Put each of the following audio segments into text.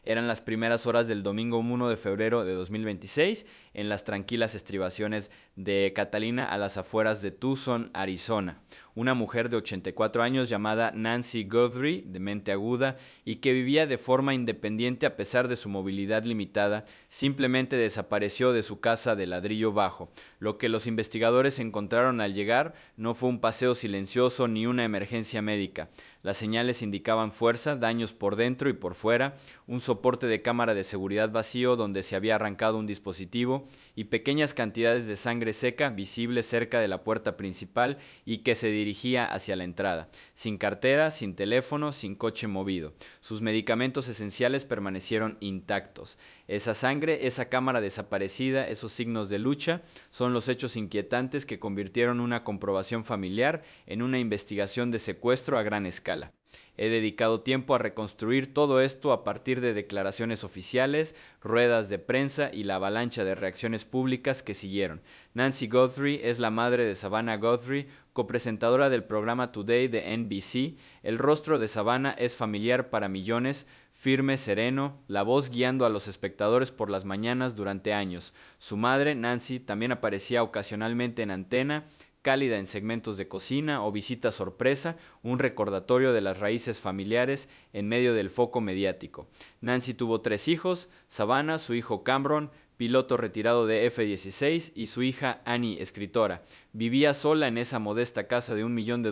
Eran las primeras horas del domingo 1 de febrero de 2026 en las tranquilas estribaciones de Catalina a las afueras de Tucson, Arizona. Una mujer de 84 años llamada Nancy Guthrie, de mente aguda, y que vivía de forma independiente a pesar de su movilidad limitada, simplemente desapareció de su casa de ladrillo bajo. Lo que los investigadores encontraron al llegar no fue un paseo silencioso ni una emergencia médica. Las señales indicaban fuerza, daños por dentro y por fuera, un soporte de cámara de seguridad vacío donde se había arrancado un dispositivo y pequeñas cantidades de sangre seca visibles cerca de la puerta principal y que se dirigía hacia la entrada, sin cartera, sin teléfono, sin coche movido. Sus medicamentos esenciales permanecieron intactos. Esa sangre, esa cámara desaparecida, esos signos de lucha, son los hechos inquietantes que convirtieron una comprobación familiar en una investigación de secuestro a gran escala. He dedicado tiempo a reconstruir todo esto a partir de declaraciones oficiales, ruedas de prensa y la avalancha de reacciones públicas que siguieron. Nancy Guthrie es la madre de Savannah Guthrie, copresentadora del programa Today de NBC. El rostro de Savannah es familiar para millones, firme, sereno, la voz guiando a los espectadores por las mañanas durante años. Su madre, Nancy, también aparecía ocasionalmente en antena, cálida en segmentos de cocina o visita sorpresa, un recordatorio de las raíces familiares en medio del foco mediático. Nancy tuvo 3 hijos, Savannah, su hijo Cameron, piloto retirado de F-16, y su hija Annie, escritora. Vivía sola en esa modesta casa de $1 millón,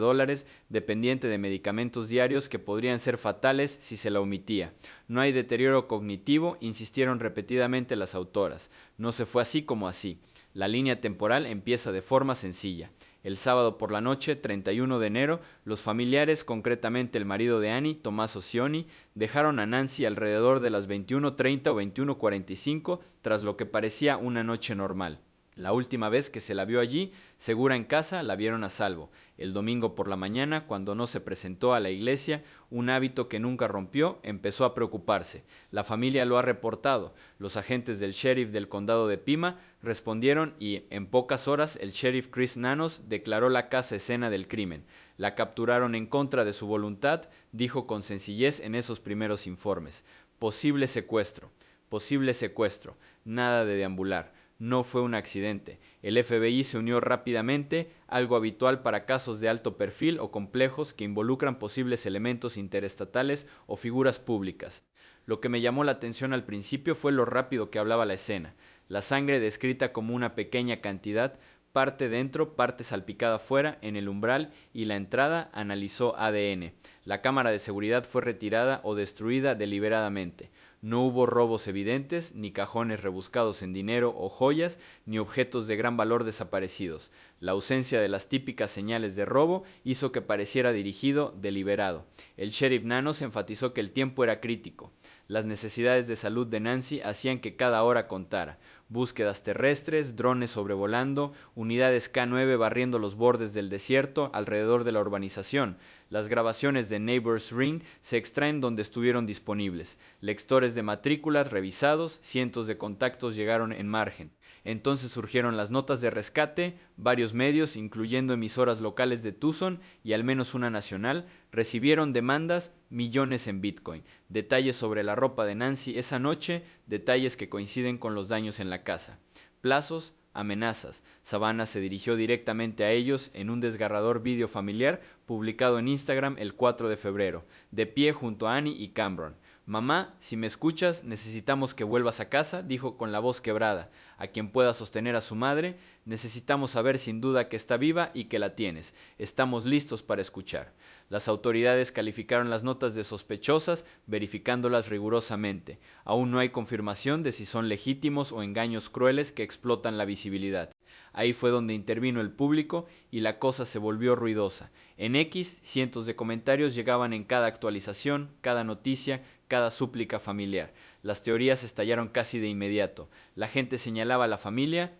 dependiente de medicamentos diarios que podrían ser fatales si se la omitía. No hay deterioro cognitivo, insistieron repetidamente las autoras. No se fue así como así. La línea temporal empieza de forma sencilla. El sábado por la noche, 31 de enero, los familiares, concretamente el marido de Annie, Tommaso Cioni, dejaron a Nancy alrededor de las 21:30 o 21:45, tras lo que parecía una noche normal. La última vez que se la vio allí, segura en casa, la vieron a salvo. El domingo por la mañana, cuando no se presentó a la iglesia, un hábito que nunca rompió, empezó a preocuparse. La familia lo ha reportado. Los agentes del sheriff del condado de Pima respondieron y, en pocas horas, el sheriff Chris Nanos declaró la casa escena del crimen. La capturaron en contra de su voluntad, dijo con sencillez en esos primeros informes. Posible secuestro. Posible secuestro. Nada de deambular. No fue un accidente. El FBI se unió rápidamente, algo habitual para casos de alto perfil o complejos que involucran posibles elementos interestatales o figuras públicas. Lo que me llamó la atención al principio fue lo rápido que hablaba la escena. La sangre descrita como una pequeña cantidad, parte dentro, parte salpicada fuera, en el umbral, y la entrada analizó ADN. La cámara de seguridad fue retirada o destruida deliberadamente. No hubo robos evidentes, ni cajones rebuscados en dinero o joyas, ni objetos de gran valor desaparecidos. La ausencia de las típicas señales de robo hizo que pareciera dirigido, deliberado. El sheriff Nanos enfatizó que el tiempo era crítico. Las necesidades de salud de Nancy hacían que cada hora contara. Búsquedas terrestres, drones sobrevolando, unidades K-9 barriendo los bordes del desierto alrededor de la urbanización. Las grabaciones de Neighbors Ring se extraen donde estuvieron disponibles. Lectores de matrículas revisados, cientos de contactos llegaron en margen. Entonces surgieron las notas de rescate, varios medios, incluyendo emisoras locales de Tucson y al menos una nacional, recibieron demandas, millones en Bitcoin. Detalles sobre la ropa de Nancy esa noche, detalles que coinciden con los daños en la casa. Plazos, amenazas. Savannah se dirigió directamente a ellos en un desgarrador vídeo familiar publicado en Instagram el 4 de febrero, de pie junto a Annie y Cameron. Mamá, si me escuchas, necesitamos que vuelvas a casa, dijo con la voz quebrada. A quien pueda sostener a su madre, necesitamos saber sin duda que está viva y que la tienes. Estamos listos para escuchar. Las autoridades calificaron las notas de sospechosas, verificándolas rigurosamente. Aún no hay confirmación de si son legítimos o engaños crueles que explotan la visibilidad. Ahí fue donde intervino el público y la cosa se volvió ruidosa. En X, cientos de comentarios llegaban en cada actualización, cada noticia, cada súplica familiar. Las teorías estallaron casi de inmediato. La gente señalaba a la familia,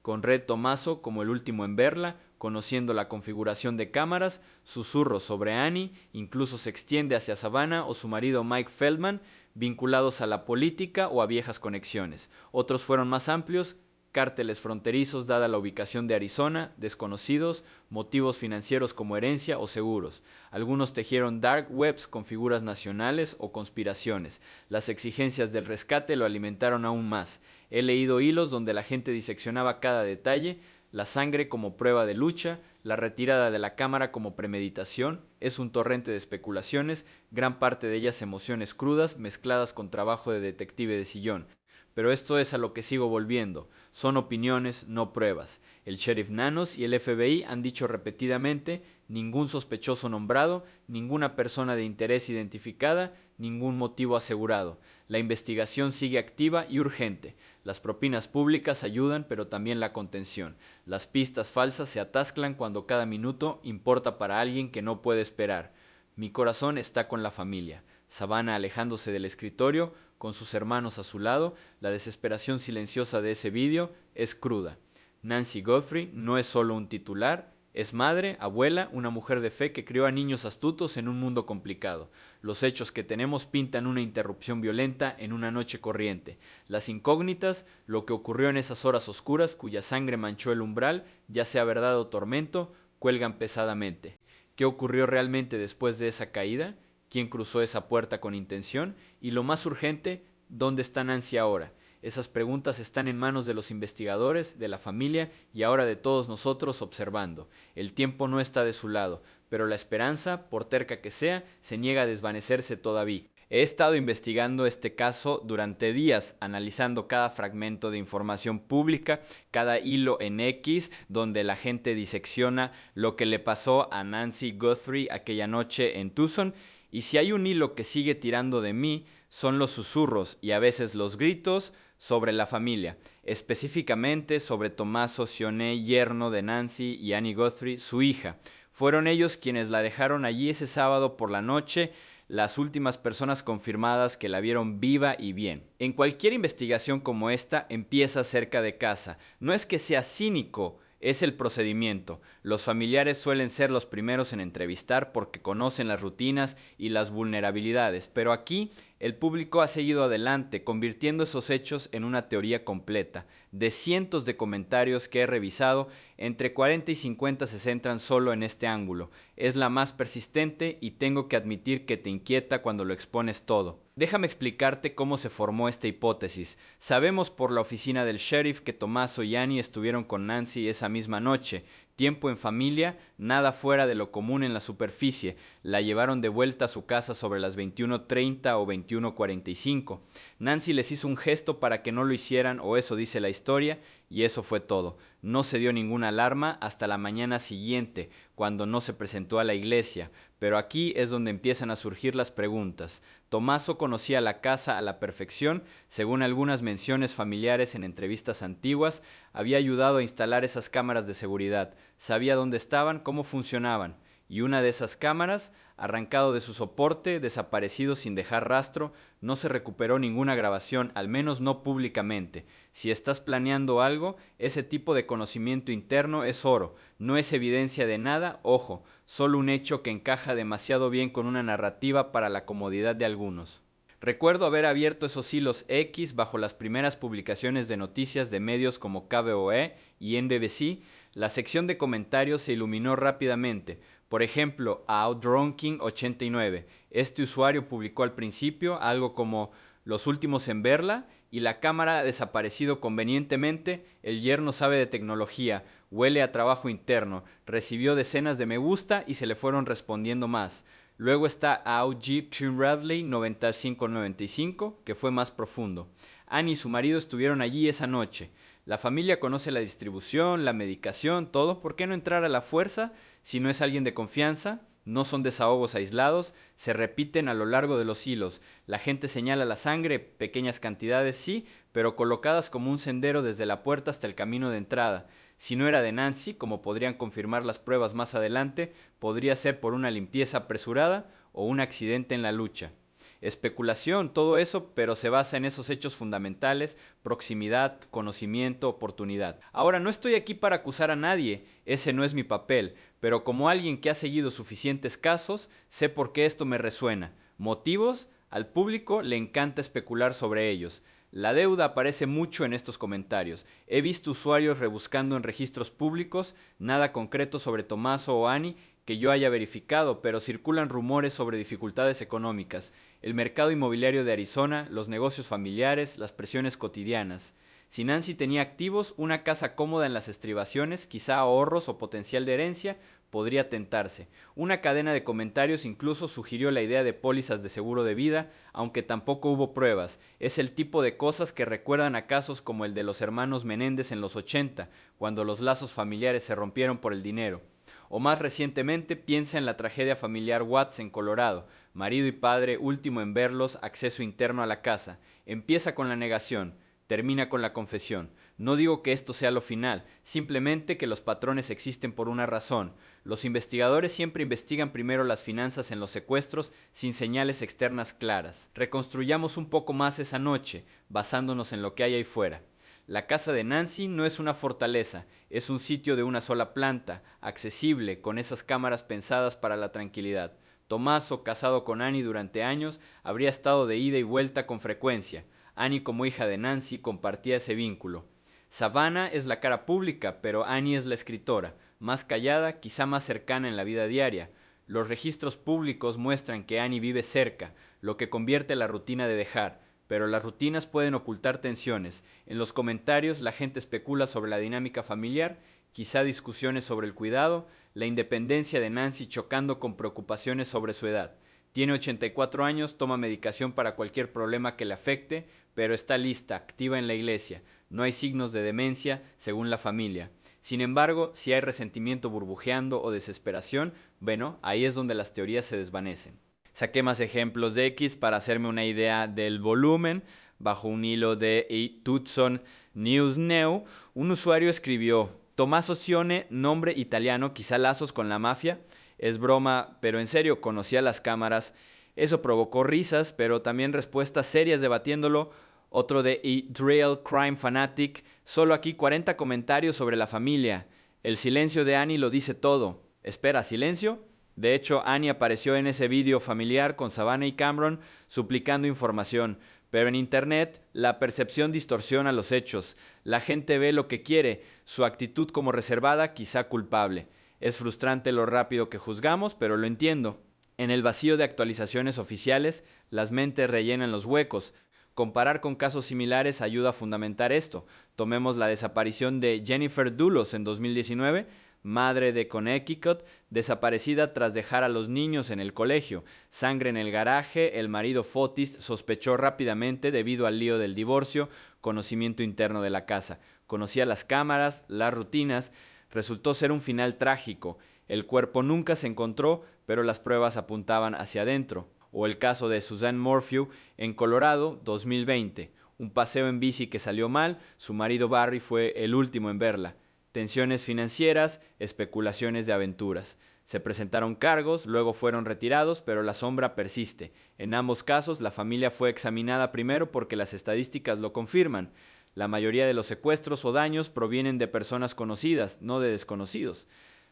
con Red Tommaso como el último en verla, conociendo la configuración de cámaras, susurros sobre Annie, incluso se extiende hacia Savannah o su marido Mike Feldman, vinculados a la política o a viejas conexiones. Otros fueron más amplios, cárteles fronterizos dada la ubicación de Arizona, desconocidos, motivos financieros como herencia o seguros. Algunos tejieron dark webs con figuras nacionales o conspiraciones. Las exigencias del rescate lo alimentaron aún más. He leído hilos donde la gente diseccionaba cada detalle, la sangre como prueba de lucha, la retirada de la cámara como premeditación. Es un torrente de especulaciones, gran parte de ellas emociones crudas mezcladas con trabajo de detective de sillón. Pero esto es a lo que sigo volviendo. Son opiniones, no pruebas. El sheriff Nanos y el FBI han dicho repetidamente: ningún sospechoso nombrado, ninguna persona de interés identificada, ningún motivo asegurado. La investigación sigue activa y urgente. Las propinas públicas ayudan, pero también la contención. Las pistas falsas se atascan cuando cada minuto importa para alguien que no puede esperar. Mi corazón está con la familia. Savannah alejándose del escritorio, con sus hermanos a su lado. La desesperación silenciosa de ese vídeo es cruda. Nancy Guthrie no es solo un titular, es madre, abuela, una mujer de fe que crió a niños astutos en un mundo complicado. Los hechos que tenemos pintan una interrupción violenta en una noche corriente. Las incógnitas, lo que ocurrió en esas horas oscuras cuya sangre manchó el umbral, ya sea verdad o tormento, cuelgan pesadamente. ¿Qué ocurrió realmente después de esa caída? ¿Quién cruzó esa puerta con intención? Y lo más urgente, ¿dónde está Nancy ahora? Esas preguntas están en manos de los investigadores, de la familia y ahora de todos nosotros observando. El tiempo no está de su lado, pero la esperanza, por terca que sea, se niega a desvanecerse todavía. He estado investigando este caso durante días, analizando cada fragmento de información pública, cada hilo en X, donde la gente disecciona lo que le pasó a Nancy Guthrie aquella noche en Tucson. Y si hay un hilo que sigue tirando de mí, son los susurros y a veces los gritos sobre la familia, específicamente sobre Tommaso Cione, yerno de Nancy, y Annie Guthrie, su hija. Fueron ellos quienes la dejaron allí ese sábado por la noche, las últimas personas confirmadas que la vieron viva y bien. En cualquier investigación como esta empieza cerca de casa. No es que sea cínico, es el procedimiento. Los familiares suelen ser los primeros en entrevistar porque conocen las rutinas y las vulnerabilidades, pero aquí el público ha seguido adelante, convirtiendo esos hechos en una teoría completa. De cientos de comentarios que he revisado, entre 40 y 50 se centran solo en este ángulo. Es la más persistente y tengo que admitir que te inquieta cuando lo expones todo. Déjame explicarte cómo se formó esta hipótesis. Sabemos por la oficina del sheriff que Tommaso y Annie estuvieron con Nancy esa misma noche. Tiempo en familia, nada fuera de lo común en la superficie. La llevaron de vuelta a su casa sobre las 21:30 o 21:45. Nancy les hizo un gesto para que no lo hicieran, o eso dice la historia, y eso fue todo. No se dio ninguna alarma hasta la mañana siguiente, cuando no se presentó a la iglesia. Pero aquí es donde empiezan a surgir las preguntas. Tommaso conocía la casa a la perfección, según algunas menciones familiares en entrevistas antiguas, había ayudado a instalar esas cámaras de seguridad, sabía dónde estaban, cómo funcionaban, y una de esas cámaras, arrancado de su soporte, desaparecido sin dejar rastro, no se recuperó ninguna grabación, al menos no públicamente. Si estás planeando algo, ese tipo de conocimiento interno es oro, no es evidencia de nada, ojo, solo un hecho que encaja demasiado bien con una narrativa para la comodidad de algunos. Recuerdo haber abierto esos hilos X bajo las primeras publicaciones de noticias de medios como KBOE y NBC. La sección de comentarios se iluminó rápidamente. Por ejemplo, a Outdronking89. Este usuario publicó al principio algo como "los últimos en verla" y la cámara ha desaparecido convenientemente. El yerno sabe de tecnología, huele a trabajo interno, recibió decenas de me gusta y se le fueron respondiendo más. Luego está AUG Tim Radley 9595, que fue más profundo. Annie y su marido estuvieron allí esa noche. La familia conoce la distribución, la medicación, todo. ¿Por qué no entrar a la fuerza si no es alguien de confianza? No son desahogos aislados, se repiten a lo largo de los hilos. La gente señala la sangre, pequeñas cantidades sí, pero colocadas como un sendero desde la puerta hasta el camino de entrada. Si no era de Nancy, como podrían confirmar las pruebas más adelante, podría ser por una limpieza apresurada o un accidente en la lucha. Especulación, todo eso, pero se basa en esos hechos fundamentales: proximidad, conocimiento, oportunidad. Ahora, no estoy aquí para acusar a nadie, ese no es mi papel, pero como alguien que ha seguido suficientes casos, sé por qué esto me resuena. Motivos, Al público le encanta especular sobre ellos. La deuda aparece mucho en estos comentarios. He visto usuarios rebuscando en registros públicos, nada concreto sobre Tommaso o Annie que yo haya verificado, pero circulan rumores sobre dificultades económicas, el mercado inmobiliario de Arizona, los negocios familiares, las presiones cotidianas. Si Nancy tenía activos, una casa cómoda en las estribaciones, quizá ahorros o potencial de herencia, podría tentarse. Una cadena de comentarios incluso sugirió la idea de pólizas de seguro de vida, aunque tampoco hubo pruebas. Es el tipo de cosas que recuerdan a casos como el de los hermanos Menéndez en los 80, cuando los lazos familiares se rompieron por el dinero. O más recientemente, piensa en la tragedia familiar Watts en Colorado, marido y padre último en verlos, acceso interno a la casa. Empieza con la negación, termina con la confesión. No digo que esto sea lo final, simplemente que los patrones existen por una razón. Los investigadores siempre investigan primero las finanzas en los secuestros sin señales externas claras. Reconstruyamos un poco más esa noche, basándonos en lo que hay ahí fuera. La casa de Nancy no es una fortaleza, es un sitio de una sola planta, accesible, con esas cámaras pensadas para la tranquilidad. Tommaso, casado con Annie durante años, habría estado de ida y vuelta con frecuencia. Annie, como hija de Nancy, compartía ese vínculo. Savannah es la cara pública, pero Annie es la escritora, más callada, quizá más cercana en la vida diaria. Los registros públicos muestran que Annie vive cerca, lo que convierte la rutina de dejar, pero las rutinas pueden ocultar tensiones. En los comentarios la gente especula sobre la dinámica familiar, quizá discusiones sobre el cuidado, la independencia de Nancy chocando con preocupaciones sobre su edad. Tiene 84 años, toma medicación para cualquier problema que le afecte, pero está lista, activa en la iglesia. No hay signos de demencia, según la familia. Sin embargo, si hay resentimiento burbujeando o desesperación, bueno, ahí es donde las teorías se desvanecen. Saqué más ejemplos de X para hacerme una idea del volumen. Bajo un hilo de Tucson News Neo, un usuario escribió: Tommaso Cione, nombre italiano, quizá lazos con la mafia. Es broma, pero en serio, conocía las cámaras. Eso provocó risas, pero también respuestas serias debatiéndolo. Otro de Drill Crime Fanatic. Solo aquí 40 comentarios sobre la familia. El silencio de Annie lo dice todo. Espera, ¿silencio? De hecho, Annie apareció en ese vídeo familiar con Savannah y Cameron suplicando información, pero en Internet la percepción distorsiona los hechos. La gente ve lo que quiere, su actitud como reservada, quizá culpable. Es frustrante lo rápido que juzgamos, pero lo entiendo. En el vacío de actualizaciones oficiales, las mentes rellenan los huecos. Comparar con casos similares ayuda a fundamentar esto. Tomemos la desaparición de Jennifer Dulos en 2019, madre de Connecticut, desaparecida tras dejar a los niños en el colegio. Sangre en el garaje, el marido Fotis sospechó rápidamente debido al lío del divorcio, conocimiento interno de la casa. Conocía las cámaras, las rutinas, resultó ser un final trágico. El cuerpo nunca se encontró, pero las pruebas apuntaban hacia adentro. O el caso de Suzanne Morphew en Colorado, 2020. Un paseo en bici que salió mal, su marido Barry fue el último en verla. Tensiones financieras, especulaciones de aventuras. Se presentaron cargos, luego fueron retirados, pero la sombra persiste. En ambos casos, la familia fue examinada primero porque las estadísticas lo confirman. La mayoría de los secuestros o daños provienen de personas conocidas, no de desconocidos.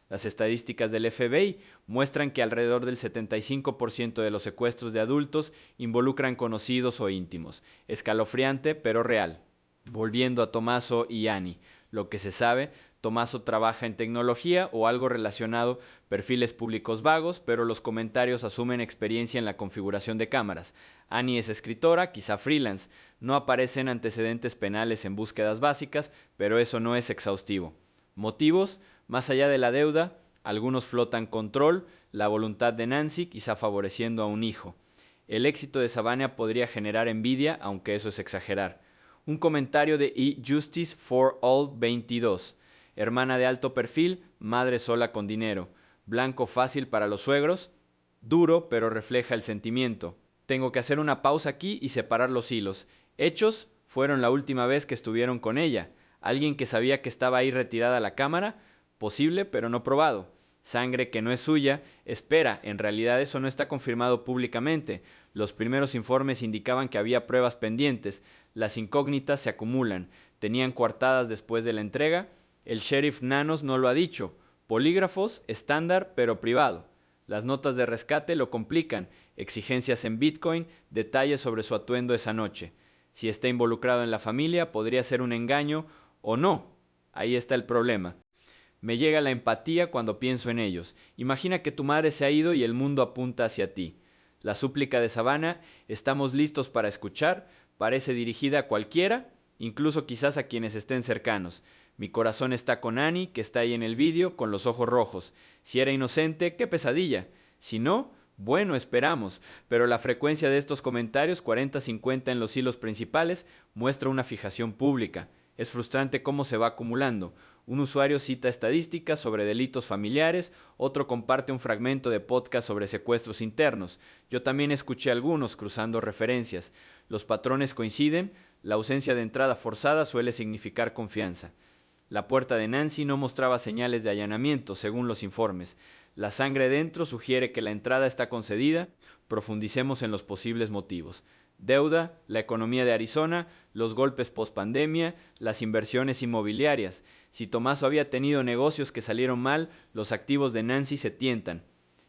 Las estadísticas del FBI muestran que alrededor del 75% de los secuestros de adultos involucran conocidos o íntimos. Escalofriante, pero real. Volviendo a Tommaso y Annie. Lo que se sabe, Tommaso trabaja en tecnología o algo relacionado, perfiles públicos vagos, pero los comentarios asumen experiencia en la configuración de cámaras. Annie es escritora, quizá freelance. No aparecen antecedentes penales en búsquedas básicas, pero eso no es exhaustivo. ¿Motivos? Más allá de la deuda, algunos flotan control, la voluntad de Nancy, quizá favoreciendo a un hijo. El éxito de Savannah podría generar envidia, aunque eso es exagerar. Un comentario de Justice for All 22. Hermana de alto perfil, madre sola con dinero. Blanco fácil para los suegros. Duro, pero refleja el sentimiento. Tengo que hacer una pausa aquí y separar los hilos. Hechos fueron la última vez que estuvieron con ella. Alguien que sabía que estaba ahí retirada la cámara. Posible, pero no probado. Sangre que no es suya. Espera, en realidad eso no está confirmado públicamente. Los primeros informes indicaban que había pruebas pendientes. Las incógnitas se acumulan. ¿Tenían coartadas después de la entrega? El sheriff Nanos no lo ha dicho. Polígrafos, estándar, pero privado. Las notas de rescate lo complican, exigencias en Bitcoin, detalles sobre su atuendo esa noche. Si está involucrado en la familia, podría ser un engaño o no. Ahí está el problema. Me llega la empatía cuando pienso en ellos. Imagina que tu madre se ha ido y el mundo apunta hacia ti. La súplica de Savannah, estamos listos para escuchar, parece dirigida a cualquiera, incluso quizás a quienes estén cercanos. Mi corazón está con Annie, que está ahí en el vídeo, con los ojos rojos. Si era inocente, qué pesadilla. Si no, bueno, esperamos. Pero la frecuencia de estos comentarios, 40-50 en los hilos principales, muestra una fijación pública. Es frustrante cómo se va acumulando. Un usuario cita estadísticas sobre delitos familiares, otro comparte un fragmento de podcast sobre secuestros internos. Yo también escuché algunos cruzando referencias. Los patrones coinciden, la ausencia de entrada forzada suele significar confianza. La puerta de Nancy no mostraba señales de allanamiento, según los informes. La sangre dentro sugiere que la entrada está concedida. Profundicemos en los posibles motivos. Deuda, la economía de Arizona, los golpes post-pandemia, las inversiones inmobiliarias. Si Tommaso había tenido negocios que salieron mal, los activos de Nancy se tientan.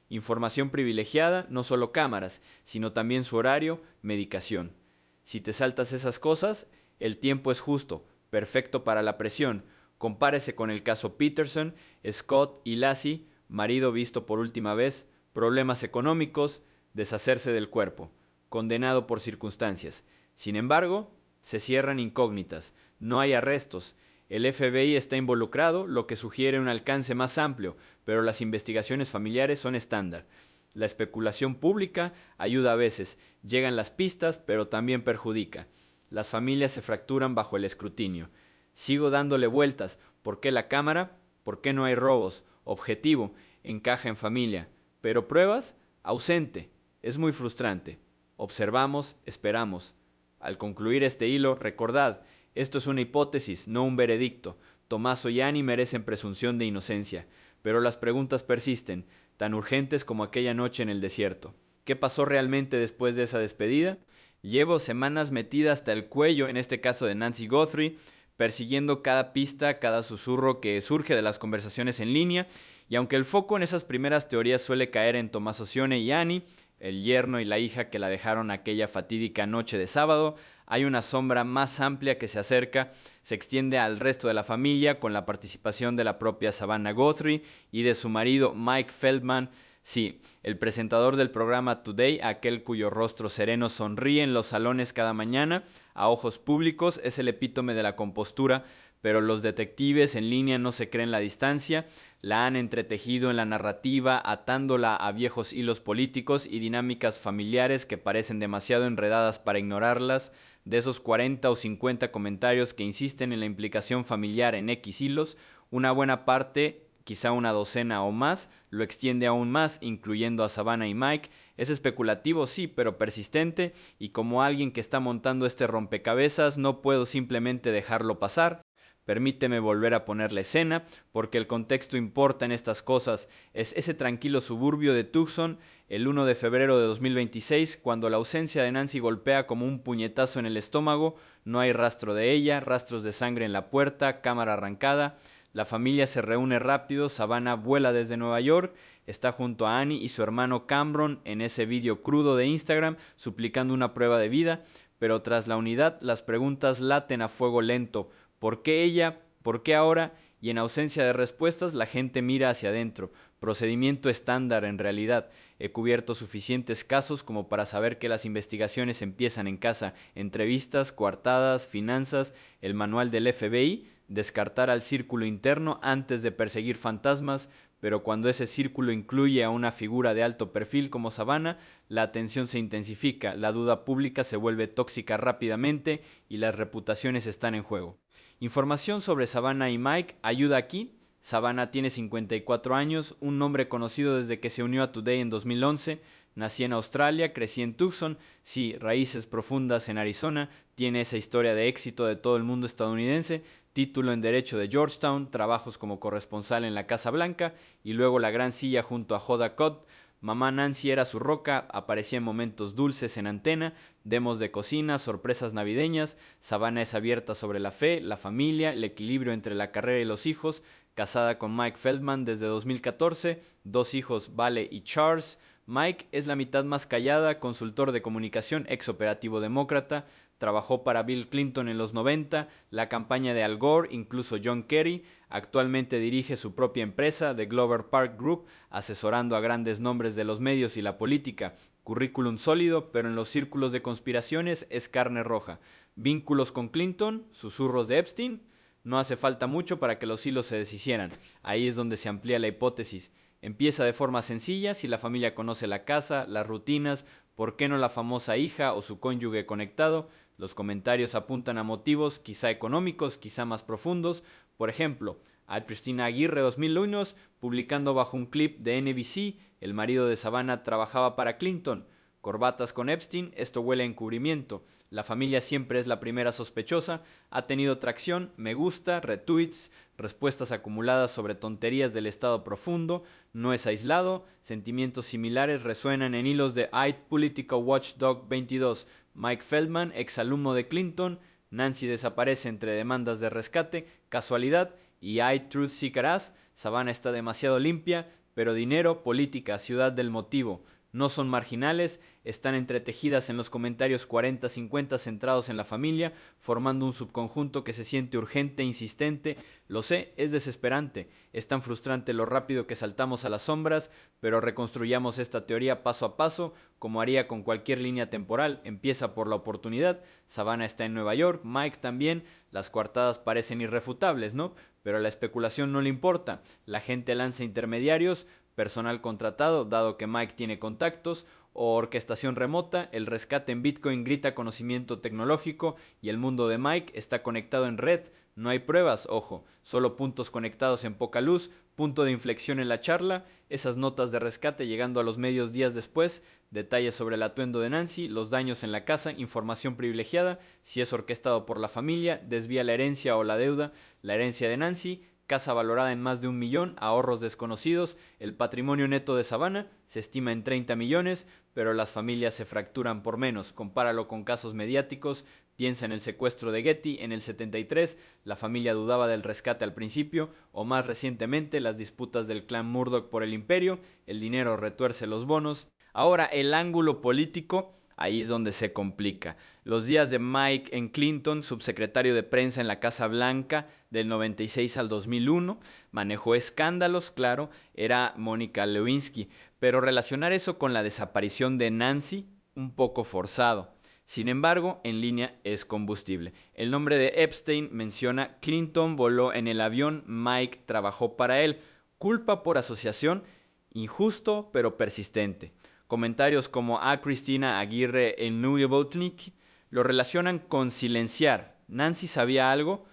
Información privilegiada, no solo cámaras, sino también su horario, medicación. Si te saltas esas cosas, el tiempo es justo, perfecto para la presión. Compárese con el caso Peterson, Scott y Lassie, marido visto por última vez, problemas económicos, deshacerse del cuerpo, condenado por circunstancias. Sin embargo, se cierran incógnitas, no hay arrestos. El FBI está involucrado, lo que sugiere un alcance más amplio, pero las investigaciones familiares son estándar. La especulación pública ayuda a veces, llegan las pistas, pero también perjudica. Las familias se fracturan bajo el escrutinio. Sigo dándole vueltas. ¿Por qué la cámara? ¿Por qué no hay robos? Objetivo, encaja en familia. Pero pruebas, ausente. Es muy frustrante. Observamos, esperamos. Al concluir este hilo, recordad, esto es una hipótesis, no un veredicto. Tommaso y Annie merecen presunción de inocencia, pero las preguntas persisten, tan urgentes como aquella noche en el desierto. ¿Qué pasó realmente después de esa despedida? Llevo semanas metida hasta el cuello, en este caso de Nancy Guthrie, persiguiendo cada pista, cada susurro que surge de las conversaciones en línea, y aunque el foco en esas primeras teorías suele caer en Tommaso Cione y Annie, el yerno y la hija que la dejaron aquella fatídica noche de sábado, hay una sombra más amplia que se acerca, se extiende al resto de la familia con la participación de la propia Savannah Guthrie y de su marido Mike Feldman. Sí, el presentador del programa Today, aquel cuyo rostro sereno sonríe en los salones cada mañana, a ojos públicos, es el epítome de la compostura, pero los detectives en línea no se creen la distancia, la han entretejido en la narrativa, atándola a viejos hilos políticos y dinámicas familiares que parecen demasiado enredadas para ignorarlas. De esos 40 o 50 comentarios que insisten en la implicación familiar en X hilos, una buena parte, quizá una docena o más, lo extiende aún más, incluyendo a Savannah y Mike. Es especulativo, sí, pero persistente, y como alguien que está montando este rompecabezas, no puedo simplemente dejarlo pasar. Permíteme volver a poner la escena, porque el contexto importa en estas cosas. Es ese tranquilo suburbio de Tucson, el 1 de febrero de 2026, cuando la ausencia de Nancy golpea como un puñetazo en el estómago. No hay rastro de ella, rastros de sangre en la puerta, cámara arrancada. La familia se reúne rápido, Savannah vuela desde Nueva York, está junto a Annie y su hermano Cameron en ese vídeo crudo de Instagram, suplicando una prueba de vida, pero tras la unidad las preguntas laten a fuego lento. ¿Por qué ella? ¿Por qué ahora? Y en ausencia de respuestas la gente mira hacia adentro. Procedimiento estándar en realidad. He cubierto suficientes casos como para saber que las investigaciones empiezan en casa. Entrevistas, coartadas, finanzas, el manual del FBI, descartar al círculo interno antes de perseguir fantasmas, pero cuando ese círculo incluye a una figura de alto perfil como Savannah, la atención se intensifica, la duda pública se vuelve tóxica rápidamente y las reputaciones están en juego. Información sobre Savannah y Mike ayuda aquí. Savannah tiene 54 años, un nombre conocido desde que se unió a Today en 2011. Nací en Australia, crecí en Tucson, sí, raíces profundas en Arizona, tiene esa historia de éxito de todo el mundo estadounidense, título en Derecho de Georgetown, trabajos como corresponsal en la Casa Blanca y luego la gran silla junto a Hoda Kotb. Mamá Nancy era su roca, aparecía en momentos dulces en antena, demos de cocina, sorpresas navideñas. Savannah es abierta sobre la fe, la familia, el equilibrio entre la carrera y los hijos. Casada con Mike Feldman desde 2014, dos hijos, Vale y Charles. Mike es la mitad más callada, consultor de comunicación, ex operativo demócrata. Trabajó para Bill Clinton en los 90, la campaña de Al Gore, incluso John Kerry. Actualmente dirige su propia empresa, The Glover Park Group, asesorando a grandes nombres de los medios y la política. Currículum sólido, pero en los círculos de conspiraciones es carne roja. Vínculos con Clinton, susurros de Epstein. No hace falta mucho para que los hilos se deshicieran. Ahí es donde se amplía la hipótesis. Empieza de forma sencilla, si la familia conoce la casa, las rutinas, ¿por qué no la famosa hija o su cónyuge conectado? Los comentarios apuntan a motivos quizá económicos, quizá más profundos. Por ejemplo, a Cristina Aguirre 2001, publicando bajo un clip de NBC, el marido de Savannah trabajaba para Clinton. Corbatas con Epstein, esto huele a encubrimiento. La familia siempre es la primera sospechosa. Ha tenido tracción, me gusta, retweets, respuestas acumuladas sobre tonterías del estado profundo. No es aislado. Sentimientos similares resuenan en hilos de Political Watchdog 22. Mike Feldman, exalumno de Clinton. Nancy desaparece entre demandas de rescate. Casualidad. Y Truth Seeker. Savannah está demasiado limpia. Pero dinero, política, ciudad del motivo. No son marginales, están entretejidas en los comentarios 40-50 centrados en la familia, formando un subconjunto que se siente urgente e insistente. Lo sé, es desesperante, es tan frustrante lo rápido que saltamos a las sombras, pero reconstruyamos esta teoría paso a paso, como haría con cualquier línea temporal. Empieza por la oportunidad, Savannah está en Nueva York, Mike también, las coartadas parecen irrefutables, ¿no? Pero a la especulación no le importa, la gente lanza intermediarios, personal contratado, dado que Mike tiene contactos, o orquestación remota, el rescate en Bitcoin grita conocimiento tecnológico y el mundo de Mike está conectado en red. No hay pruebas, ojo, solo puntos conectados en poca luz, punto de inflexión en la charla, esas notas de rescate llegando a los medios días después, detalles sobre el atuendo de Nancy, los daños en la casa, información privilegiada, si es orquestado por la familia, desvía la herencia o la deuda, la herencia de Nancy, casa valorada en más de 1 millón, ahorros desconocidos, el patrimonio neto de Savannah se estima en 30 millones, pero las familias se fracturan por menos. Compáralo con casos mediáticos, piensa en el secuestro de Getty en el 73, la familia dudaba del rescate al principio, o más recientemente las disputas del clan Murdoch por el imperio, el dinero retuerce los bonos. Ahora, el ángulo político, ahí es donde se complica. Los días de Mike en Clinton, subsecretario de prensa en la Casa Blanca del 96 al 2001, manejó escándalos, claro, era Mónica Lewinsky, pero relacionar eso con la desaparición de Nancy, un poco forzado. Sin embargo, en línea es combustible. El nombre de Epstein menciona Clinton voló en el avión, Mike trabajó para él. Culpa por asociación, injusto pero persistente. Comentarios como a Cristina Aguirre en Nuyobotnik lo relacionan con silenciar. Nancy sabía algo,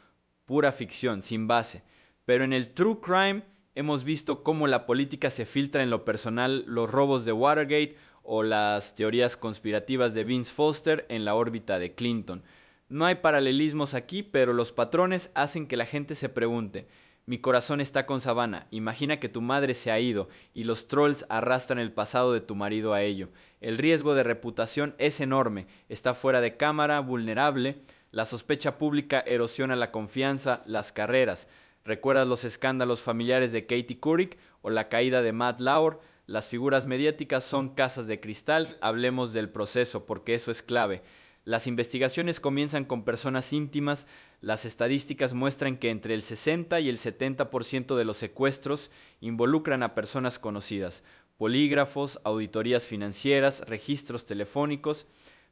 pura ficción, sin base. Pero en el True Crime hemos visto cómo la política se filtra en lo personal, los robos de Watergate o las teorías conspirativas de Vince Foster en la órbita de Clinton. No hay paralelismos aquí, pero los patrones hacen que la gente se pregunte. Mi corazón está con Savannah. Imagina que tu madre se ha ido y los trolls arrastran el pasado de tu marido a ello. El riesgo de reputación es enorme. Está fuera de cámara, vulnerable. La sospecha pública erosiona la confianza, las carreras. ¿Recuerdas los escándalos familiares de Katie Couric o la caída de Matt Lauer? Las figuras mediáticas son casas de cristal. Hablemos del proceso porque eso es clave. Las investigaciones comienzan con personas íntimas. Las estadísticas muestran que entre el 60 y el 70% de los secuestros involucran a personas conocidas. Polígrafos, auditorías financieras, registros telefónicos,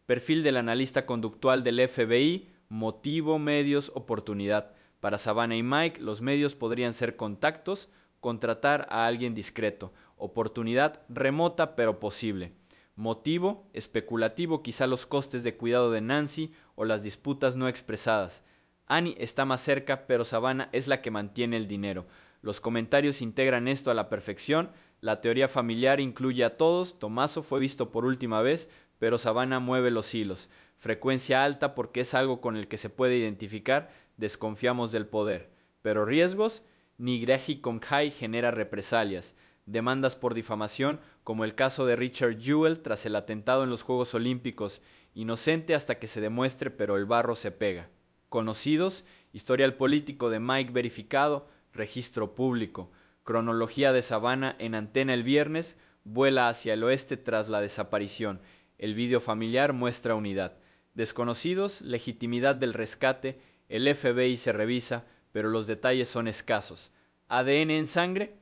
perfil del analista conductual del FBI, motivo, medios, oportunidad. Para Savannah y Mike, los medios podrían ser contactos, contratar a alguien discreto, oportunidad remota pero posible. Motivo, especulativo, quizá los costes de cuidado de Nancy o las disputas no expresadas. Annie está más cerca, pero Savannah es la que mantiene el dinero. Los comentarios integran esto a la perfección. La teoría familiar incluye a todos. Tommaso fue visto por última vez, pero Savannah mueve los hilos. Frecuencia alta porque es algo con el que se puede identificar. Desconfiamos del poder. Pero riesgos, Nigreji Konghai genera represalias. demandas por difamación, como el caso de Richard Jewell tras el atentado en los Juegos Olímpicos, inocente hasta que se demuestre, pero el barro se pega. Conocidos, historial político de Mike verificado, registro público, cronología de Savannah en antena el viernes, vuela hacia el oeste tras la desaparición, el vídeo familiar muestra unidad. Desconocidos, legitimidad del rescate, el FBI se revisa, pero los detalles son escasos. ADN en sangre,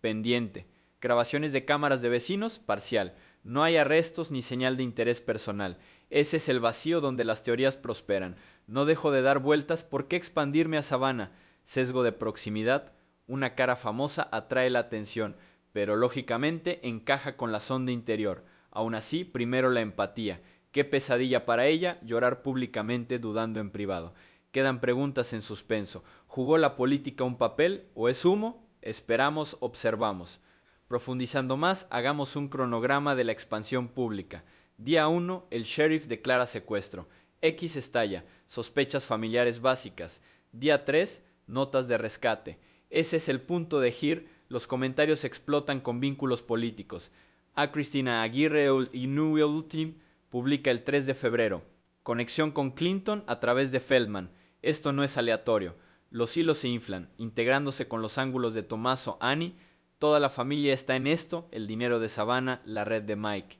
pendiente. Grabaciones de cámaras de vecinos, parcial. No hay arrestos ni señal de interés personal. Ese es el vacío donde las teorías prosperan. No dejo de dar vueltas. ¿Por qué expandirme a Savannah? Sesgo de proximidad. Una cara famosa atrae la atención, pero lógicamente encaja con la sonda interior. Aún así, primero la empatía. Qué pesadilla para ella llorar públicamente dudando en privado. Quedan preguntas en suspenso. ¿Jugó la política un papel o es humo? Esperamos, observamos. Profundizando más, hagamos un cronograma de la expansión pública. Día 1, el sheriff declara secuestro. X estalla, sospechas familiares básicas. Día 3, notas de rescate. Ese es el punto de gir, los comentarios explotan con vínculos políticos. A Cristina Aguirre y New Ultim publica el 3 de febrero. Conexión con Clinton a través de Feldman. Esto no es aleatorio. Los hilos se inflan, integrándose con los ángulos de Tommaso Annie. Toda la familia está en esto, el dinero de Savannah, la red de Mike.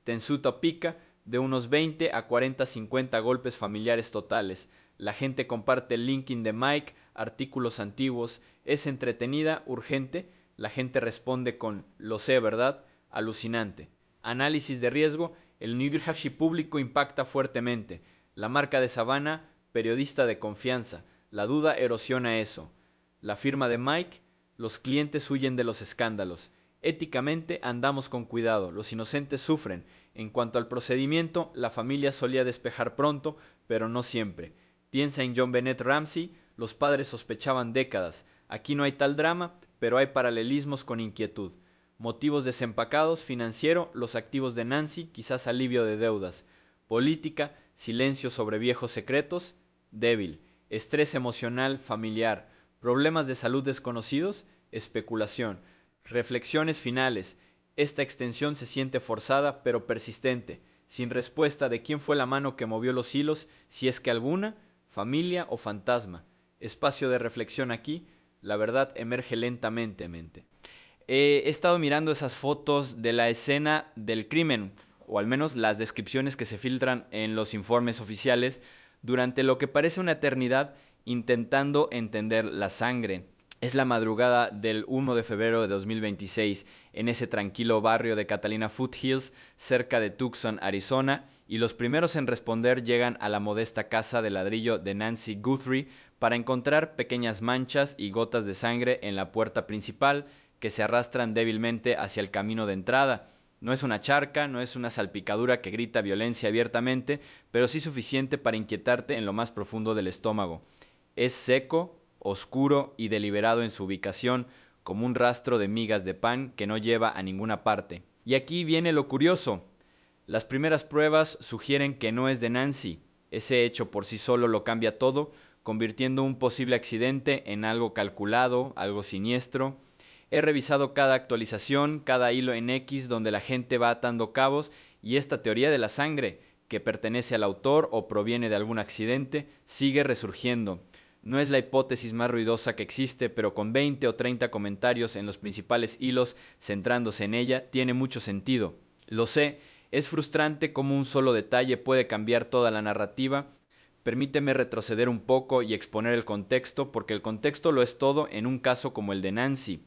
Tensuta pica, de unos 20 a 40-50 golpes familiares totales. La gente comparte el linking de Mike, artículos antiguos. Es entretenida, urgente. La gente responde con, lo sé, ¿verdad? Alucinante. Análisis de riesgo. El New Hampshire público impacta fuertemente. La marca de Savannah, periodista de confianza. La duda erosiona eso. La firma de Mike. Los clientes huyen de los escándalos. Éticamente andamos con cuidado. Los inocentes sufren. En cuanto al procedimiento, la familia solía despejar pronto, pero no siempre. Piensa en John Bennett Ramsey. Los padres sospechaban décadas. Aquí no hay tal drama, pero hay paralelismos con inquietud. Motivos desempacados, financiero, los activos de Nancy, quizás alivio de deudas. Política, silencio sobre viejos secretos, débil. Estrés emocional, familiar. Problemas de salud desconocidos, especulación. Reflexiones finales. Esta extensión se siente forzada, pero persistente, sin respuesta de quién fue la mano que movió los hilos, si es que alguna, familia o fantasma. Espacio de reflexión aquí, la verdad emerge lentamente. He estado mirando esas fotos de la escena del crimen, o al menos las descripciones que se filtran en los informes oficiales, durante lo que parece una eternidad, intentando entender la sangre. Es la madrugada del 1 de febrero de 2026, en ese tranquilo barrio de Catalina Foothills, cerca de Tucson, Arizona, y los primeros en responder llegan a la modesta casa de ladrillo de Nancy Guthrie para encontrar pequeñas manchas y gotas de sangre en la puerta principal que se arrastran débilmente hacia el camino de entrada. No es una charca, no es una salpicadura que grita violencia abiertamente, pero sí suficiente para inquietarte en lo más profundo del estómago. Es seco, oscuro y deliberado en su ubicación, como un rastro de migas de pan que no lleva a ninguna parte. Y aquí viene lo curioso. Las primeras pruebas sugieren que no es de Nancy. Ese hecho por sí solo lo cambia todo, convirtiendo un posible accidente en algo calculado, algo siniestro. He revisado cada actualización, cada hilo en X donde la gente va atando cabos y esta teoría de la sangre, que pertenece al autor o proviene de algún accidente, sigue resurgiendo. No es la hipótesis más ruidosa que existe, pero con 20 o 30 comentarios en los principales hilos centrándose en ella, tiene mucho sentido. Lo sé, es frustrante cómo un solo detalle puede cambiar toda la narrativa. Permíteme retroceder un poco y exponer el contexto, porque el contexto lo es todo en un caso como el de Nancy.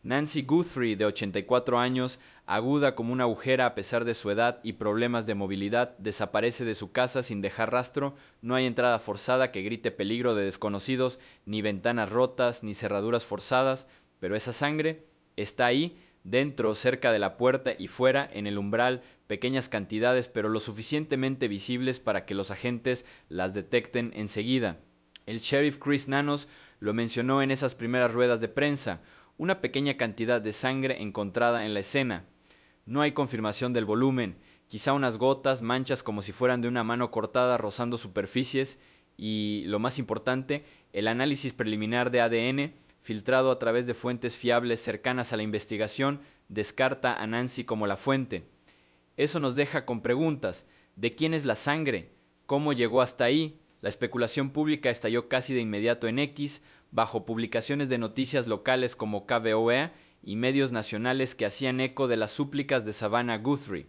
Nancy Guthrie, de 84 años, aguda como una agujera a pesar de su edad y problemas de movilidad, desaparece de su casa sin dejar rastro. No hay entrada forzada que grite peligro de desconocidos, ni ventanas rotas, ni cerraduras forzadas, pero esa sangre está ahí, dentro, cerca de la puerta y fuera, en el umbral, pequeñas cantidades, pero lo suficientemente visibles para que los agentes las detecten enseguida. El sheriff Chris Nanos lo mencionó en esas primeras ruedas de prensa. Una pequeña cantidad de sangre encontrada en la escena. No hay confirmación del volumen, quizá unas gotas, manchas como si fueran de una mano cortada rozando superficies y, lo más importante, el análisis preliminar de ADN, filtrado a través de fuentes fiables cercanas a la investigación, descarta a Nancy como la fuente. Eso nos deja con preguntas. ¿De quién es la sangre? ¿Cómo llegó hasta ahí? La especulación pública estalló casi de inmediato en X, bajo publicaciones de noticias locales como KVOE y medios nacionales que hacían eco de las súplicas de Savannah Guthrie.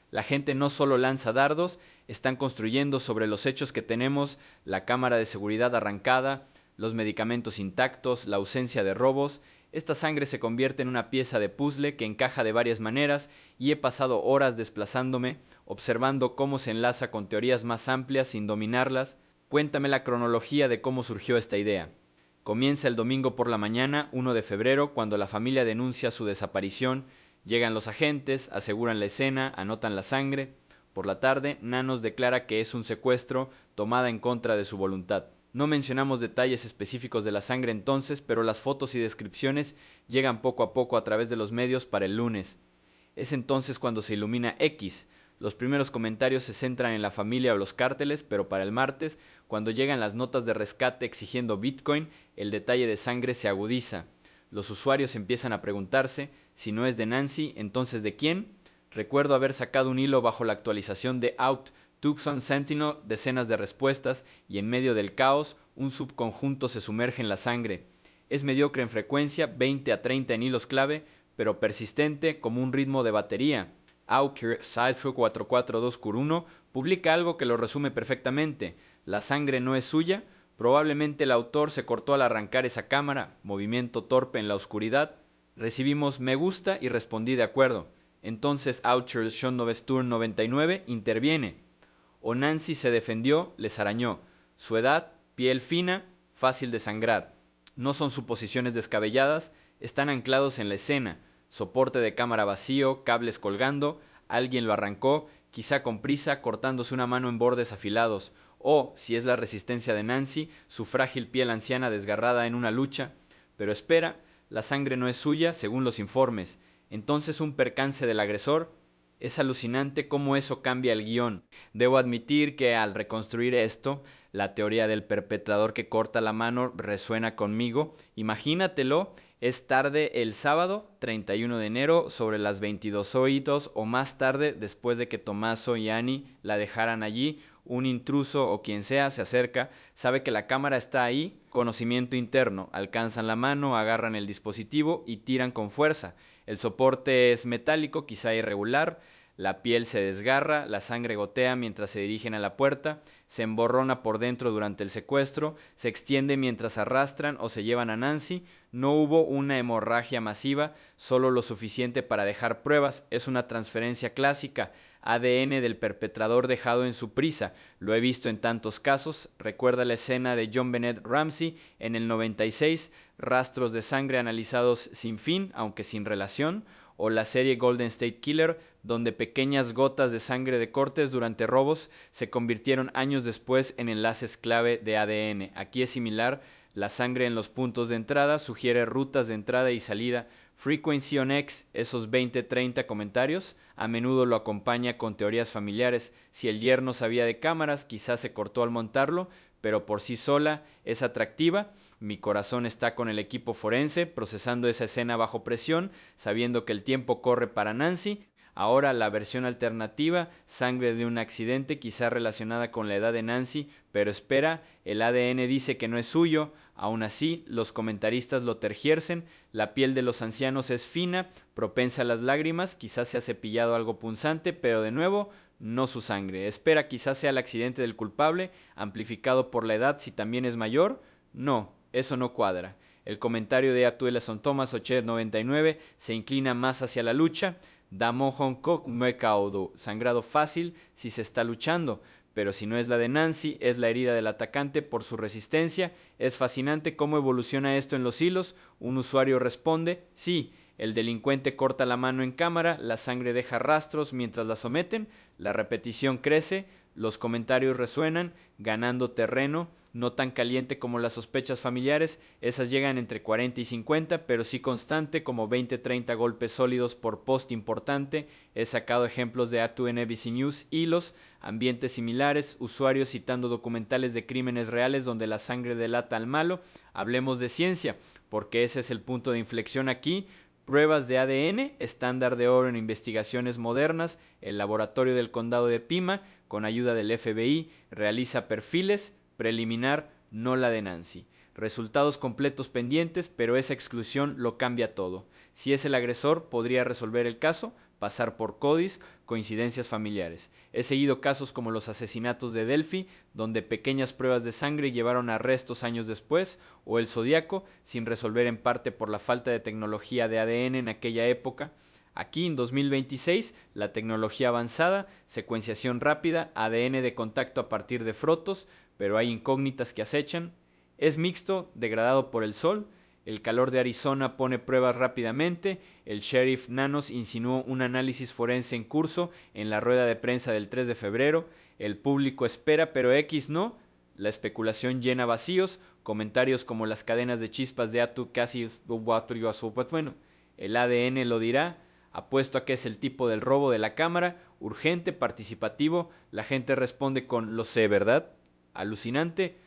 La gente no solo lanza dardos, están construyendo sobre los hechos que tenemos, la cámara de seguridad arrancada, los medicamentos intactos, la ausencia de robos. Esta sangre se convierte en una pieza de puzzle que encaja de varias maneras y he pasado horas desplazándome, observando cómo se enlaza con teorías más amplias sin dominarlas. Cuéntame la cronología de cómo surgió esta idea. Comienza el domingo por la mañana, 1 de febrero, cuando la familia denuncia su desaparición. Llegan los agentes, aseguran la escena, anotan la sangre. Por la tarde, Nanos declara que es un secuestro tomada en contra de su voluntad. No mencionamos detalles específicos de la sangre entonces, pero las fotos y descripciones llegan poco a poco a través de los medios para el lunes. Es entonces cuando se ilumina X. Los primeros comentarios se centran en la familia o los cárteles, pero para el martes, cuando llegan las notas de rescate exigiendo Bitcoin, el detalle de sangre se agudiza. Los usuarios empiezan a preguntarse, si no es de Nancy, entonces ¿de quién? Recuerdo haber sacado un hilo bajo la actualización de Out Tucson Sentinel, decenas de respuestas, y en medio del caos, un subconjunto se sumerge en la sangre. Es mediocre en frecuencia, 20 a 30 en hilos clave, pero persistente como un ritmo de batería. Aukir Sideshow 442-1 publica algo que lo resume perfectamente. La sangre no es suya. Probablemente el autor se cortó al arrancar esa cámara, movimiento torpe en la oscuridad. Recibimos me gusta y respondí de acuerdo. Entonces Oucher Sean Novesturn 99 interviene. O Nancy se defendió, les arañó. Su edad, piel fina, fácil de sangrar. No son suposiciones descabelladas, están anclados en la escena. Soporte de cámara vacío, cables colgando, alguien lo arrancó, quizá con prisa, cortándose una mano en bordes afilados. O, si es la resistencia de Nancy, su frágil piel anciana desgarrada en una lucha. Pero espera, la sangre no es suya, según los informes. Entonces un percance del agresor. Es alucinante cómo eso cambia el guión. Debo admitir que al reconstruir esto, la teoría del perpetrador que corta la mano resuena conmigo. Imagínatelo, es tarde el sábado, 31 de enero, sobre las 22:00 o más tarde, después de que Tommaso y Annie la dejaran allí. Un intruso o quien sea se acerca, sabe que la cámara está ahí, conocimiento interno, alcanzan la mano, agarran el dispositivo y tiran con fuerza. El soporte es metálico, quizá irregular, la piel se desgarra, la sangre gotea mientras se dirigen a la puerta, se emborrona por dentro durante el secuestro, se extiende mientras arrastran o se llevan a Nancy. No hubo una hemorragia masiva, solo lo suficiente para dejar pruebas. Es una transferencia clásica, ADN del perpetrador dejado en su prisa. Lo he visto en tantos casos. Recuerda la escena de John Bennett Ramsey en el 96, rastros de sangre analizados sin fin, aunque sin relación, o la serie Golden State Killer, donde pequeñas gotas de sangre de cortes durante robos se convirtieron años después en enlaces clave de ADN. Aquí es similar, la sangre en los puntos de entrada sugiere rutas de entrada y salida. Frequency on X, esos 20-30 comentarios, a menudo lo acompaña con teorías familiares. Si el yerno sabía de cámaras, quizás se cortó al montarlo, pero por sí sola es atractiva. Mi corazón está con el equipo forense, procesando esa escena bajo presión, sabiendo que el tiempo corre para Nancy. Ahora la versión alternativa, sangre de un accidente, quizá relacionada con la edad de Nancy, pero espera, el ADN dice que no es suyo. Aún así, los comentaristas lo tergiercen, la piel de los ancianos es fina, propensa a las lágrimas, quizás se ha cepillado algo punzante, pero de nuevo, no su sangre. Espera, quizás sea el accidente del culpable, amplificado por la edad si también es mayor. No, eso no cuadra. El comentario de Atueleson Thomas 899 se inclina más hacia la lucha. Damo Hong Kong Mekaudo, sangrado fácil si se está luchando, pero si no es la de Nancy, es la herida del atacante por su resistencia. Es fascinante cómo evoluciona esto en los hilos. Un usuario responde, sí, el delincuente corta la mano en cámara, la sangre deja rastros mientras la someten, la repetición crece, los comentarios resuenan, ganando terreno, no tan caliente como las sospechas familiares, esas llegan entre 40 y 50, pero sí constante como 20-30 golpes sólidos por post importante. He sacado ejemplos de A2 NBC News, hilos, ambientes similares, usuarios citando documentales de crímenes reales donde la sangre delata al malo. Hablemos de ciencia, porque ese es el punto de inflexión aquí. Pruebas de ADN, estándar de oro en investigaciones modernas. El laboratorio del condado de Pima, con ayuda del FBI, realiza perfiles. Preliminar, no la de Nancy. Resultados completos pendientes, pero esa exclusión lo cambia todo. Si es el agresor, podría resolver el caso, pasar por CODIS, coincidencias familiares. He seguido casos como los asesinatos de Delphi, donde pequeñas pruebas de sangre llevaron a arrestos años después, o el Zodíaco, sin resolver en parte por la falta de tecnología de ADN en aquella época. Aquí en 2026, la tecnología avanzada, secuenciación rápida, ADN de contacto a partir de frotos, pero hay incógnitas que acechan. Es mixto, degradado por el sol. El calor de Arizona pone pruebas rápidamente. El sheriff Nanos insinuó un análisis forense en curso en la rueda de prensa del 3 de febrero. El público espera, pero X no. La especulación llena vacíos. Comentarios como las cadenas de chispas de Atu casi bueno, el ADN lo dirá. Apuesto a que es el tipo del robo de la cámara. Urgente, participativo. La gente responde con lo sé, ¿verdad? Alucinante.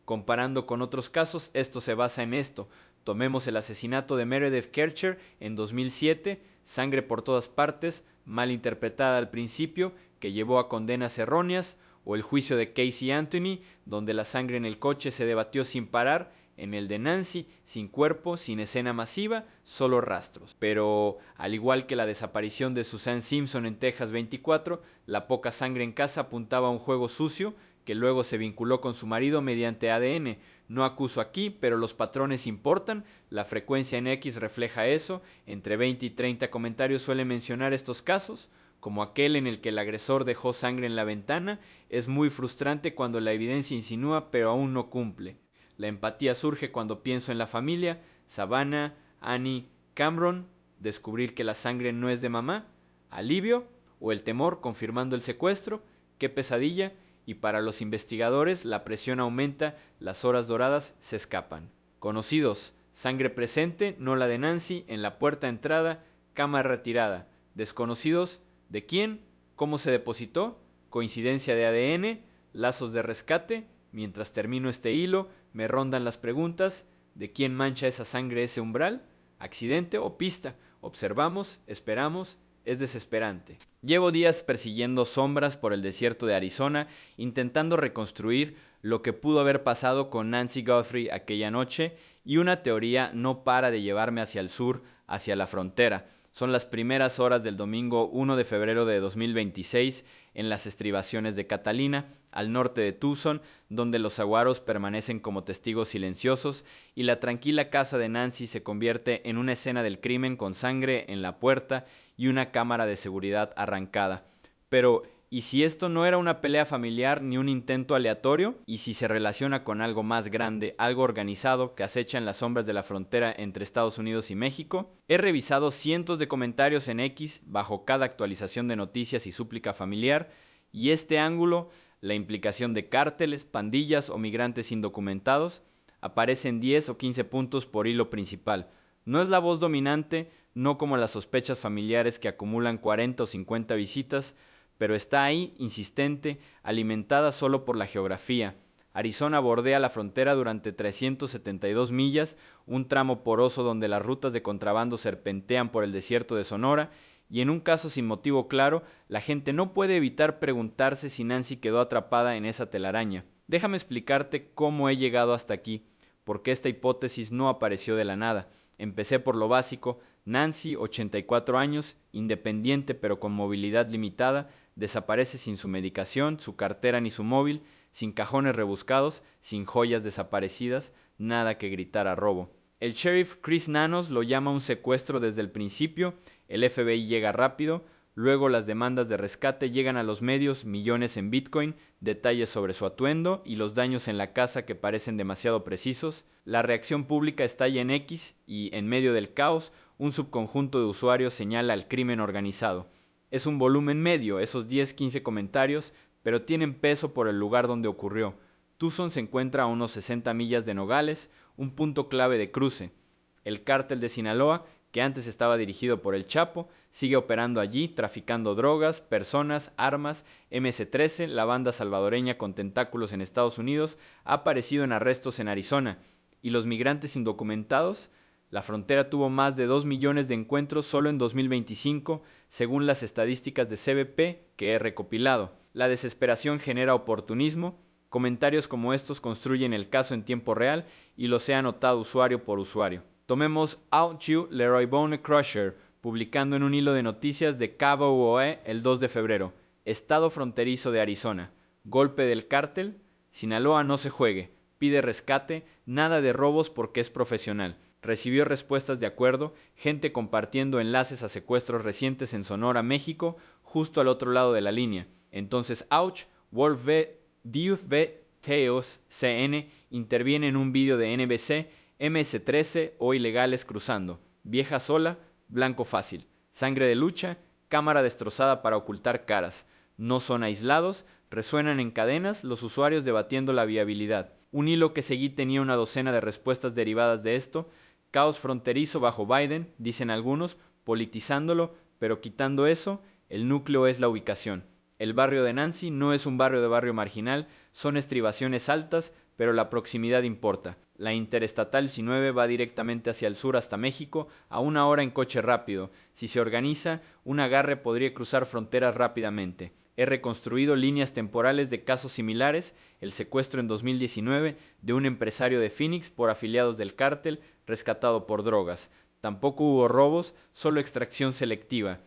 Comparando con otros casos, esto se basa en esto. Tomemos el asesinato de Meredith Kercher en 2007, sangre por todas partes, mal interpretada al principio, que llevó a condenas erróneas, o el juicio de Casey Anthony, donde la sangre en el coche se debatió sin parar, en el de Nancy, sin cuerpo, sin escena masiva, solo rastros. Pero, al igual que la desaparición de Suzanne Simpson en Texas 24, la poca sangre en casa apuntaba a un juego sucio, que luego se vinculó con su marido mediante ADN. No acuso aquí, pero los patrones importan, la frecuencia en X refleja eso, entre 20 y 30 comentarios suelen mencionar estos casos, como aquel en el que el agresor dejó sangre en la ventana. Es muy frustrante cuando la evidencia insinúa pero aún no cumple. La empatía surge cuando pienso en la familia, Savannah, Annie, Cameron, descubrir que la sangre no es de mamá, alivio, o el temor confirmando el secuestro, qué pesadilla. Y para los investigadores la presión aumenta, las horas doradas se escapan. Conocidos, sangre presente, no la de Nancy, en la puerta de entrada, cama retirada. Desconocidos, ¿de quién? ¿Cómo se depositó? Coincidencia de ADN, lazos de rescate. Mientras termino este hilo, me rondan las preguntas: ¿de quién mancha esa sangre ese umbral? ¿Accidente o pista? Observamos, esperamos. Es desesperante. Llevo días persiguiendo sombras por el desierto de Arizona, intentando reconstruir lo que pudo haber pasado con Nancy Guthrie aquella noche, y una teoría no para de llevarme hacia el sur, hacia la frontera. Son las primeras horas del domingo 1 de febrero de 2026 en las estribaciones de Catalina, al norte de Tucson, donde los saguaros permanecen como testigos silenciosos y la tranquila casa de Nancy se convierte en una escena del crimen con sangre en la puerta y una cámara de seguridad arrancada. Pero, ¿y si esto no era una pelea familiar ni un intento aleatorio? ¿Y si se relaciona con algo más grande, algo organizado que acecha en las sombras de la frontera entre Estados Unidos y México? He revisado cientos de comentarios en X bajo cada actualización de noticias y súplica familiar, y este ángulo, la implicación de cárteles, pandillas o migrantes indocumentados, aparece en 10 o 15 puntos por hilo principal. No es la voz dominante, no como las sospechas familiares que acumulan 40 o 50 visitas, pero está ahí, insistente, alimentada solo por la geografía. Arizona bordea la frontera durante 372 millas, un tramo poroso donde las rutas de contrabando serpentean por el desierto de Sonora, y en un caso sin motivo claro, la gente no puede evitar preguntarse si Nancy quedó atrapada en esa telaraña. Déjame explicarte cómo he llegado hasta aquí, porque esta hipótesis no apareció de la nada. Empecé por lo básico. Nancy, 84 años, independiente pero con movilidad limitada, desaparece sin su medicación, su cartera ni su móvil, sin cajones rebuscados, sin joyas desaparecidas, nada que gritar a robo. El sheriff Chris Nanos lo llama un secuestro desde el principio, el FBI llega rápido, luego las demandas de rescate llegan a los medios, millones en Bitcoin, detalles sobre su atuendo y los daños en la casa que parecen demasiado precisos. La reacción pública estalla en X y, en medio del caos, un subconjunto de usuarios señala al crimen organizado. Es un volumen medio, esos 10-15 comentarios, pero tienen peso por el lugar donde ocurrió. Tucson se encuentra a unos 60 millas de Nogales, un punto clave de cruce. El cártel de Sinaloa, que antes estaba dirigido por el Chapo, sigue operando allí, traficando drogas, personas, armas. MS-13, la banda salvadoreña con tentáculos en Estados Unidos, ha aparecido en arrestos en Arizona. ¿Y los migrantes indocumentados? La frontera tuvo más de 2 millones de encuentros solo en 2025, según las estadísticas de CBP que he recopilado. La desesperación genera oportunismo. Comentarios como estos construyen el caso en tiempo real y los he anotado usuario por usuario. Tomemos Out You Leroy Bone Crusher, publicando en un hilo de noticias de KBOE el 2 de febrero. Estado fronterizo de Arizona. Golpe del cártel. Sinaloa no se juegue. Pide rescate. Nada de robos porque es profesional. Recibió respuestas de acuerdo, gente compartiendo enlaces a secuestros recientes en Sonora, México, justo al otro lado de la línea. Entonces Ouch, Wolf V, Diuth V, Teos, CN, interviene en un vídeo de NBC, MS-13 o Ilegales cruzando. Vieja sola, blanco fácil. Sangre de lucha, cámara destrozada para ocultar caras. No son aislados, resuenan en cadenas los usuarios debatiendo la viabilidad. Un hilo que seguí tenía una docena de respuestas derivadas de esto. Caos fronterizo bajo Biden, dicen algunos, politizándolo, pero quitando eso, el núcleo es la ubicación. El barrio de Nancy no es un barrio marginal, son estribaciones altas, pero la proximidad importa. La Interestatal 19 va directamente hacia el sur hasta México, a 1 hora en coche rápido. Si se organiza, un agarre podría cruzar fronteras rápidamente. He reconstruido líneas temporales de casos similares, el secuestro en 2019 de un empresario de Phoenix por afiliados del cártel, rescatado por drogas. Tampoco hubo robos, solo extracción selectiva.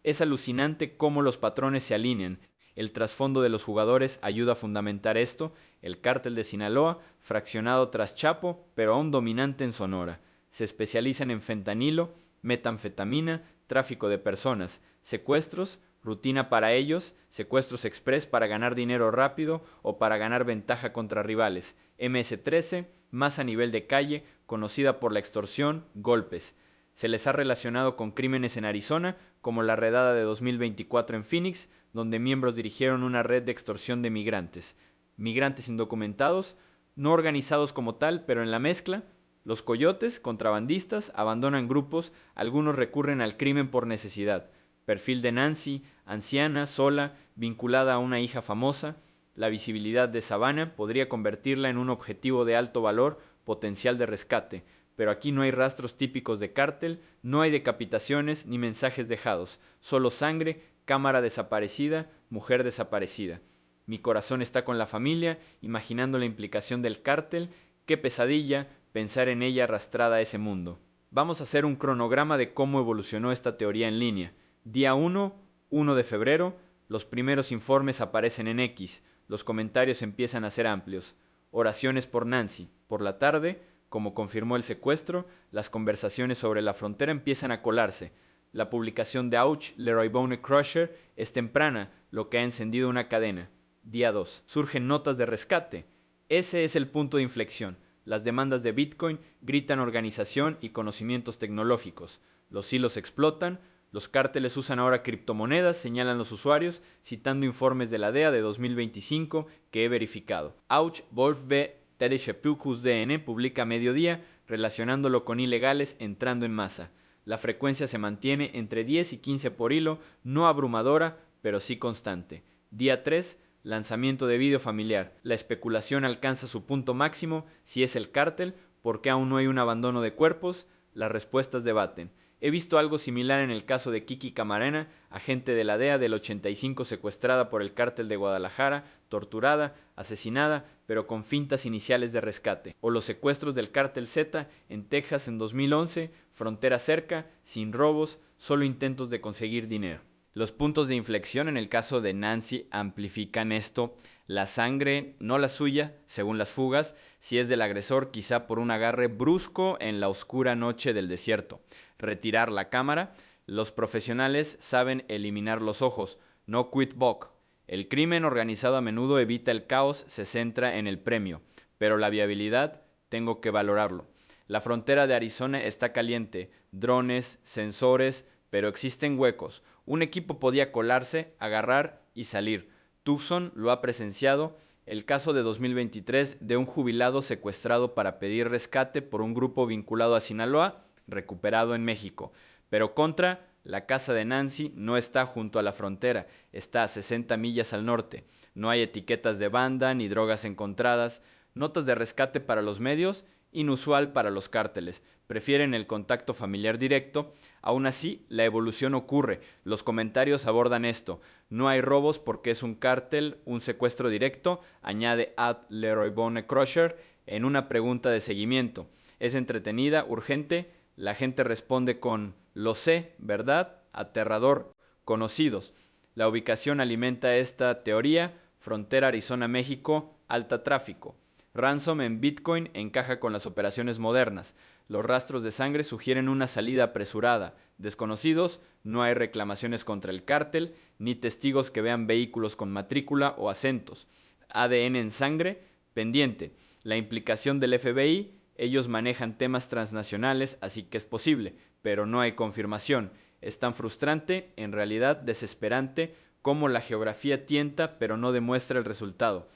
Es alucinante cómo los patrones se alinean. El trasfondo de los jugadores ayuda a fundamentar esto. El cártel de Sinaloa, fraccionado tras Chapo, pero aún dominante en Sonora. Se especializan en fentanilo, metanfetamina, tráfico de personas, secuestros, rutina para ellos, secuestros express para ganar dinero rápido o para ganar ventaja contra rivales. MS-13, más a nivel de calle, conocida por la extorsión, golpes. Se les ha relacionado con crímenes en Arizona, como la redada de 2024 en Phoenix, donde miembros dirigieron una red de extorsión de migrantes. Migrantes indocumentados, no organizados como tal, pero en la mezcla. Los coyotes, contrabandistas, abandonan grupos, algunos recurren al crimen por necesidad. Perfil de Nancy, anciana, sola, vinculada a una hija famosa. La visibilidad de Savannah podría convertirla en un objetivo de alto valor, potencial de rescate. Pero aquí no hay rastros típicos de cártel, no hay decapitaciones ni mensajes dejados, solo sangre, cámara desaparecida, mujer desaparecida. Mi corazón está con la familia, imaginando la implicación del cártel. Qué pesadilla pensar en ella arrastrada a ese mundo. Vamos a hacer un cronograma de cómo evolucionó esta teoría en línea. Día 1, 1 de febrero, los primeros informes aparecen en X, los comentarios empiezan a ser amplios. Oraciones por Nancy. Por la tarde, como confirmó el secuestro, las conversaciones sobre la frontera empiezan a colarse. La publicación de Ouch, Leroy Bone Crusher es temprana, lo que ha encendido una cadena. Día 2. Surgen notas de rescate. Ese es el punto de inflexión. Las demandas de Bitcoin gritan organización y conocimientos tecnológicos. Los hilos explotan. Los cárteles usan ahora criptomonedas, señalan los usuarios, citando informes de la DEA de 2025 que he verificado. Ouch, Wolf V. Tedeshepukus DN publica a mediodía, relacionándolo con ilegales entrando en masa. La frecuencia se mantiene entre 10 y 15 por hilo, no abrumadora, pero sí constante. Día 3, lanzamiento de vídeo familiar. La especulación alcanza su punto máximo. Si es el cártel, ¿por qué aún no hay un abandono de cuerpos? Las respuestas debaten. He visto algo similar en el caso de Kiki Camarena, agente de la DEA del 85 secuestrada por el cártel de Guadalajara, torturada, asesinada, pero con fintas iniciales de rescate. O los secuestros del cártel Z en Texas en 2011, frontera cerca, sin robos, solo intentos de conseguir dinero. Los puntos de inflexión en el caso de Nancy amplifican esto. La sangre, no la suya, según las fugas, si es del agresor quizá por un agarre brusco en la oscura noche del desierto. Retirar la cámara. Los profesionales saben eliminar los ojos, no quit boc. El crimen organizado a menudo evita el caos, se centra en el premio, pero la viabilidad tengo que valorarlo. La frontera de Arizona está caliente, drones, sensores, pero existen huecos. Un equipo podía colarse, agarrar y salir. Tucson lo ha presenciado. El caso de 2023 de un jubilado secuestrado para pedir rescate por un grupo vinculado a Sinaloa, recuperado en México. Pero contra, la casa de Nancy no está junto a la frontera, está a 60 millas al norte. No hay etiquetas de banda ni drogas encontradas. Notas de rescate para los medios, inusual para los cárteles. Prefieren el contacto familiar directo. Aún así, la evolución ocurre. Los comentarios abordan esto. No hay robos porque es un cártel, un secuestro directo, añade @LeroyBoneCrusher en una pregunta de seguimiento. Es entretenida, urgente. La gente responde con lo sé, ¿verdad? Aterrador, conocidos. La ubicación alimenta esta teoría. Frontera Arizona-México, alta tráfico. Ransom en Bitcoin encaja con las operaciones modernas. Los rastros de sangre sugieren una salida apresurada. Desconocidos, no hay reclamaciones contra el cártel, ni testigos que vean vehículos con matrícula o acentos. ADN en sangre, pendiente. La implicación del FBI, ellos manejan temas transnacionales, así que es posible, pero no hay confirmación. Es tan frustrante, en realidad desesperante, como la geografía tienta pero no demuestra el resultado.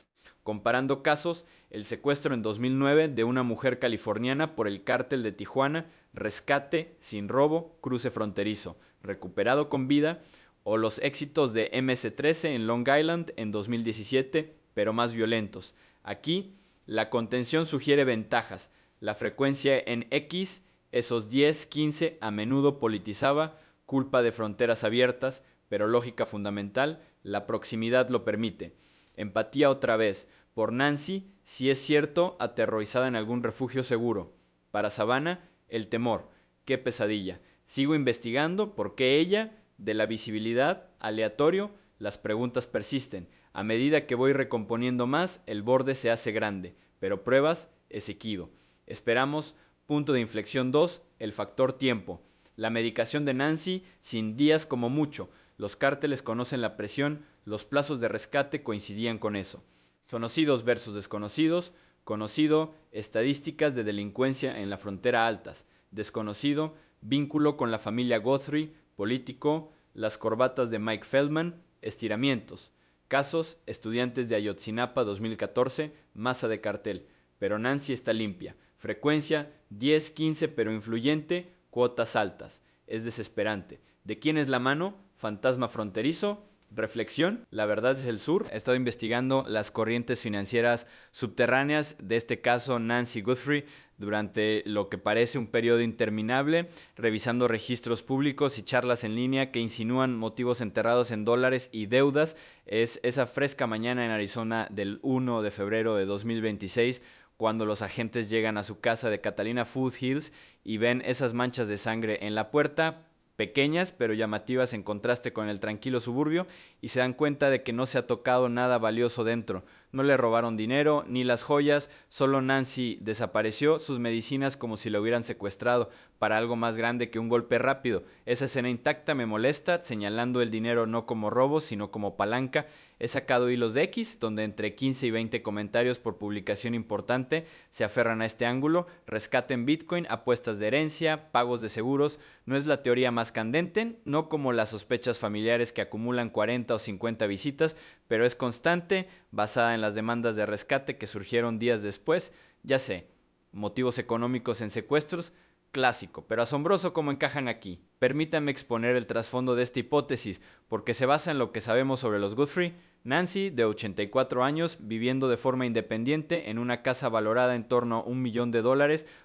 Comparando casos, el secuestro en 2009 de una mujer californiana por el cártel de Tijuana, rescate sin robo, cruce fronterizo, recuperado con vida, o los éxitos de MS-13 en Long Island en 2017, pero más violentos. Aquí, la contención sugiere ventajas. La frecuencia en X, esos 10, 15, a menudo politizaba, culpa de fronteras abiertas, pero lógica fundamental, la proximidad lo permite. Empatía otra vez, por Nancy, si es cierto, aterrorizada en algún refugio seguro. Para Savannah, el temor, qué pesadilla. Sigo investigando por qué ella, de la visibilidad, aleatorio, las preguntas persisten. A medida que voy recomponiendo más, el borde se hace grande, pero pruebas, Esequibo. Esperamos, punto de inflexión 2, el factor tiempo. La medicación de Nancy, sin días como mucho. Los cárteles conocen la presión, los plazos de rescate coincidían con eso. Conocidos versus desconocidos, conocido, estadísticas de delincuencia en la frontera altas, desconocido, vínculo con la familia Guthrie, político, las corbatas de Mike Feldman, estiramientos. Casos, estudiantes de Ayotzinapa 2014, masa de cartel, pero Nancy está limpia. Frecuencia, 10, 15, pero influyente, cuotas altas. Es desesperante. ¿De quién es la mano? Fantasma fronterizo. Reflexión, la verdad es el sur. He estado investigando las corrientes financieras subterráneas, de este caso Nancy Guthrie, durante lo que parece un periodo interminable, revisando registros públicos y charlas en línea que insinúan motivos enterrados en dólares y deudas. Es esa fresca mañana en Arizona del 1 de febrero de 2026, cuando los agentes llegan a su casa de Catalina Foothills y ven esas manchas de sangre en la puerta, pequeñas pero llamativas en contraste con el tranquilo suburbio, y se dan cuenta de que no se ha tocado nada valioso dentro. No le robaron dinero ni las joyas, solo Nancy desapareció, sus medicinas como si la hubieran secuestrado para algo más grande que un golpe rápido. Esa escena intacta me molesta, señalando el dinero no como robo sino como palanca. He sacado hilos de X, donde entre 15 y 20 comentarios por publicación importante se aferran a este ángulo. Rescate en Bitcoin, apuestas de herencia, pagos de seguros. No es la teoría más candente, no como las sospechas familiares que acumulan 40 o 50 visitas, pero es constante, basada en las demandas de rescate que surgieron días después. Ya sé, motivos económicos en secuestros, clásico, pero asombroso cómo encajan aquí. Permítanme exponer el trasfondo de esta hipótesis, porque se basa en lo que sabemos sobre los Guthrie. Nancy, de 84 años, viviendo de forma independiente en una casa valorada en torno a $1 millón,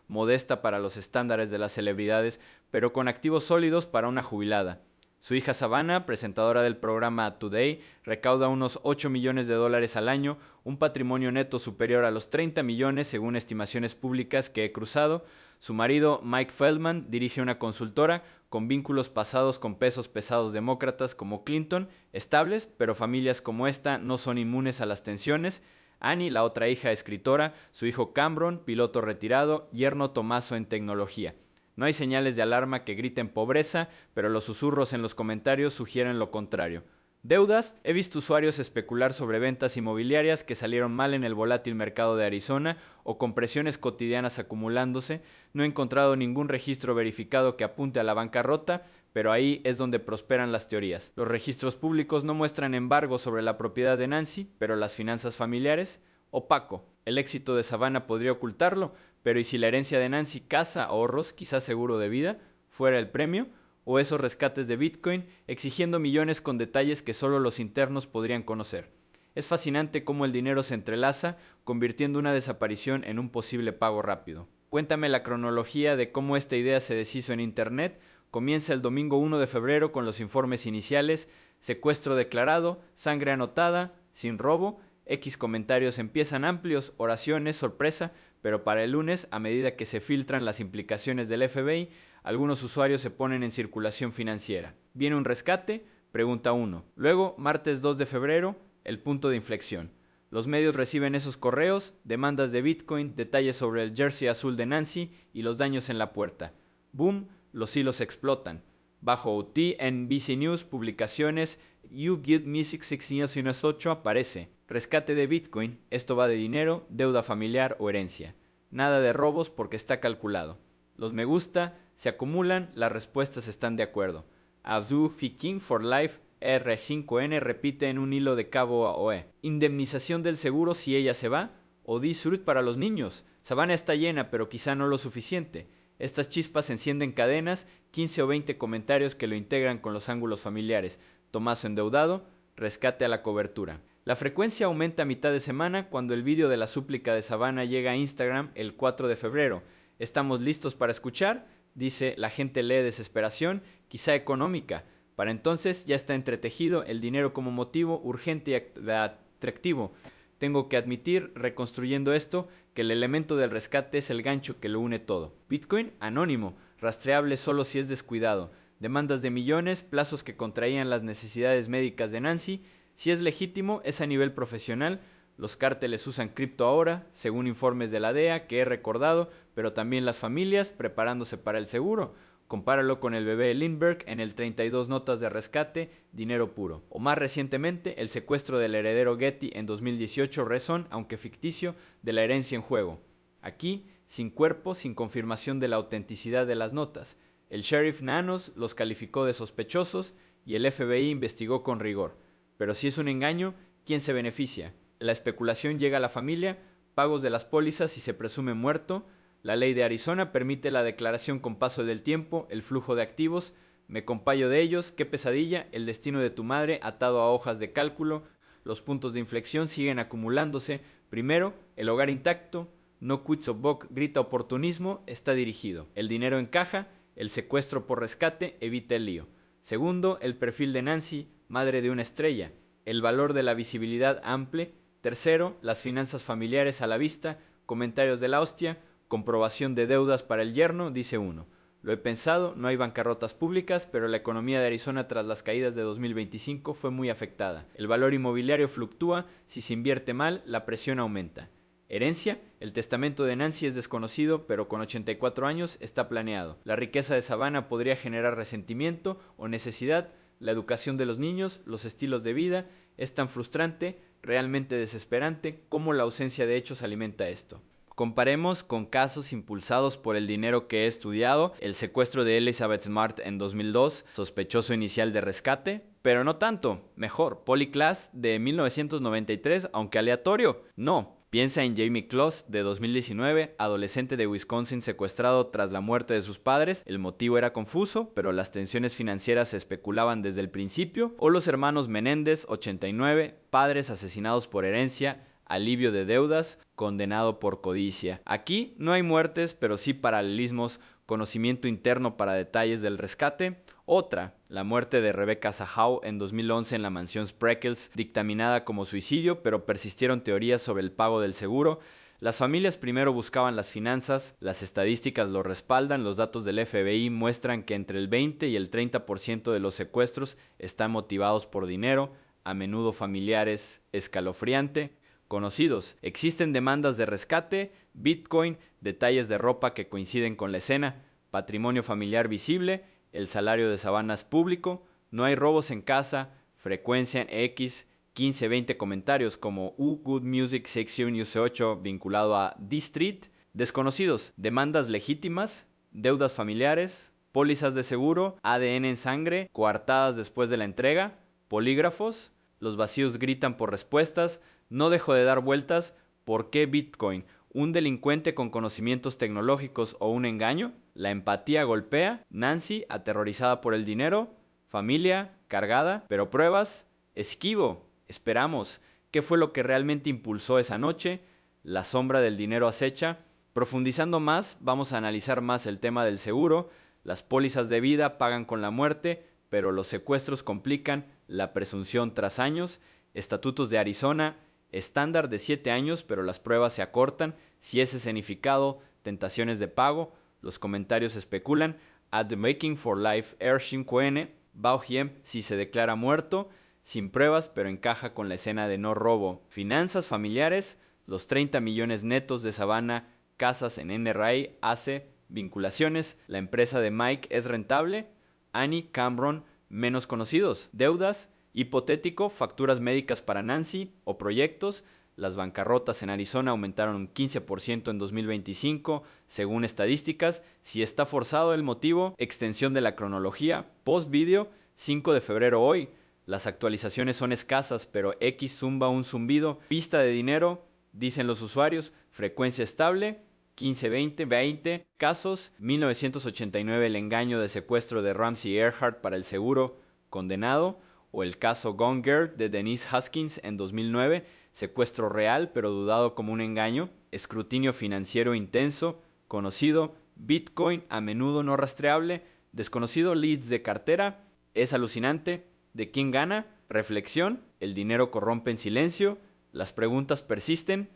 modesta para los estándares de las celebridades, pero con activos sólidos para una jubilada. Su hija Savannah, presentadora del programa Today, recauda unos $8 millones al año, un patrimonio neto superior a los 30 millones según estimaciones públicas que he cruzado. Su marido, Mike Feldman, dirige una consultora con vínculos pasados con pesos pesados demócratas como Clinton, estables, pero familias como esta no son inmunes a las tensiones. Annie, la otra hija, escritora, su hijo Cameron, piloto retirado, yerno Tomaso en tecnología. No hay señales de alarma que griten pobreza, pero los susurros en los comentarios sugieren lo contrario. Deudas, he visto usuarios especular sobre ventas inmobiliarias que salieron mal en el volátil mercado de Arizona o con presiones cotidianas acumulándose. No he encontrado ningún registro verificado que apunte a la bancarrota, pero ahí es donde prosperan las teorías. Los registros públicos no muestran embargo sobre la propiedad de Nancy, pero las finanzas familiares, opaco. El éxito de Savannah podría ocultarlo, pero ¿y si la herencia de Nancy, casa, ahorros, quizás seguro de vida, fuera el premio? ¿O esos rescates de Bitcoin exigiendo millones con detalles que solo los internos podrían conocer? Es fascinante cómo el dinero se entrelaza, convirtiendo una desaparición en un posible pago rápido. Cuéntame la cronología de cómo esta idea se deshizo en Internet. Comienza el domingo 1 de febrero con los informes iniciales, secuestro declarado, sangre anotada, sin robo, X comentarios empiezan amplios, oraciones, sorpresa, pero para el lunes, a medida que se filtran las implicaciones del FBI, algunos usuarios se ponen en circulación financiera. ¿Viene un rescate? Pregunta 1. Luego, martes 2 de febrero, el punto de inflexión. Los medios reciben esos correos, demandas de Bitcoin, detalles sobre el jersey azul de Nancy y los daños en la puerta. Boom, los hilos explotan. Bajo TNBC News, publicaciones, You Get Music 608 aparece. Rescate de Bitcoin, esto va de dinero, deuda familiar o herencia. Nada de robos porque está calculado. Los me gusta se acumulan, las respuestas están de acuerdo. Azu Fiking for Life R5N repite en un hilo de cabo a OE. Indemnización del seguro si ella se va. O Disfrut para los niños. Sabana está llena, pero quizá no lo suficiente. Estas chispas encienden cadenas, 15 o 20 comentarios que lo integran con los ángulos familiares. Tomaso endeudado, rescate a la cobertura. La frecuencia aumenta a mitad de semana cuando el vídeo de la súplica de Sabana llega a Instagram el 4 de febrero. ¿Estamos listos para escuchar? Dice, la gente lee desesperación, quizá económica. Para entonces ya está entretejido el dinero como motivo urgente y atractivo. Tengo que admitir, reconstruyendo esto, que el elemento del rescate es el gancho que lo une todo. Bitcoin anónimo, rastreable solo si es descuidado. Demandas de millones, plazos que contraían las necesidades médicas de Nancy. Si es legítimo, es a nivel profesional. Los cárteles usan cripto ahora, según informes de la DEA que he recordado, pero también las familias preparándose para el seguro. Compáralo con el bebé Lindbergh en el 32 notas de rescate, dinero puro. O más recientemente, el secuestro del heredero Getty en 2018, razón, aunque ficticio, de la herencia en juego. Aquí, sin cuerpo, sin confirmación de la autenticidad de las notas. El sheriff Nanos los calificó de sospechosos y el FBI investigó con rigor. Pero si es un engaño, ¿quién se beneficia? La especulación llega a la familia, pagos de las pólizas si se presume muerto. La ley de Arizona permite la declaración con paso del tiempo, el flujo de activos. Me compayo de ellos, qué pesadilla, el destino de tu madre atado a hojas de cálculo. Los puntos de inflexión siguen acumulándose. Primero, el hogar intacto. No quits of Buck grita oportunismo, está dirigido. El dinero encaja, el secuestro por rescate evita el lío. Segundo, el perfil de Nancy, madre de una estrella. El valor de la visibilidad ample. Tercero, las finanzas familiares a la vista. Comentarios de la hostia. Comprobación de deudas para el yerno, dice uno. Lo he pensado, no hay bancarrotas públicas, pero la economía de Arizona tras las caídas de 2025 fue muy afectada. El valor inmobiliario fluctúa, si se invierte mal, la presión aumenta. Herencia, el testamento de Nancy es desconocido, pero con 84 años está planeado. La riqueza de Savannah podría generar resentimiento o necesidad. La educación de los niños, los estilos de vida, es tan frustrante, realmente desesperante, como la ausencia de hechos alimenta esto. Comparemos con casos impulsados por el dinero que he estudiado, el secuestro de Elizabeth Smart en 2002, sospechoso inicial de rescate, pero no tanto, mejor, Polly Klaas de 1993, aunque aleatorio, no. Piensa en Jamie Kloss de 2019, adolescente de Wisconsin secuestrado tras la muerte de sus padres. El motivo era confuso, pero las tensiones financieras se especulaban desde el principio. O los hermanos Menéndez, 89, padres asesinados por herencia, alivio de deudas, condenado por codicia. Aquí no hay muertes, pero sí paralelismos, conocimiento interno para detalles del rescate. Otra, la muerte de Rebecca Sahau en 2011 en la mansión Spreckels, dictaminada como suicidio, pero persistieron teorías sobre el pago del seguro. Las familias primero buscaban las finanzas, las estadísticas lo respaldan, los datos del FBI muestran que entre el 20 y el 30% de los secuestros están motivados por dinero, a menudo familiares, escalofriante. Conocidos, existen demandas de rescate, Bitcoin, detalles de ropa que coinciden con la escena, patrimonio familiar visible, el salario de Savannah es público, no hay robos en casa, frecuencia en X, 15-20 comentarios como Good Music 618 vinculado a D-Street, desconocidos, demandas legítimas, deudas familiares, pólizas de seguro, ADN en sangre, coartadas después de la entrega, polígrafos, los vacíos gritan por respuestas, no dejo de dar vueltas, ¿por qué Bitcoin? ¿Un delincuente con conocimientos tecnológicos o un engaño? La empatía golpea, Nancy aterrorizada por el dinero, familia cargada, pero pruebas, esquivo, esperamos. ¿Qué fue lo que realmente impulsó esa noche? La sombra del dinero acecha, Profundizando más, vamos a analizar más el tema del seguro. Las pólizas de vida pagan con la muerte, pero los secuestros complican la presunción tras años. Estatutos de Arizona, estándar de 7 años, pero las pruebas se acortan. Si es escenificado, tentaciones de pago. Los comentarios especulan. At the Making for Life Air 5N, Bao Hiem si se declara muerto, sin pruebas, pero encaja con la escena de no robo. Finanzas familiares, los 30 millones netos de Savannah, casas en NRA, hace vinculaciones. La empresa de Mike es rentable. Annie, Cameron, menos conocidos. Deudas, hipotético, facturas médicas para Nancy o proyectos. Las bancarrotas en Arizona aumentaron un 15% en 2025, según estadísticas. Si está forzado el motivo, extensión de la cronología. Post-video, 5 de febrero hoy. Las actualizaciones son escasas, pero X zumba un zumbido. Pista de dinero, dicen los usuarios. Frecuencia estable. 15-20 casos. 1989 el engaño de secuestro de Ramsey Earhart para el seguro condenado. O el caso Gone Girl de Denise Haskins en 2009. Secuestro real pero dudado como un engaño. Escrutinio financiero intenso. Conocido. Bitcoin a menudo no rastreable. Desconocido leads de cartera. Es alucinante. ¿De quién gana? Reflexión. El dinero corrompe en silencio. Las preguntas persisten.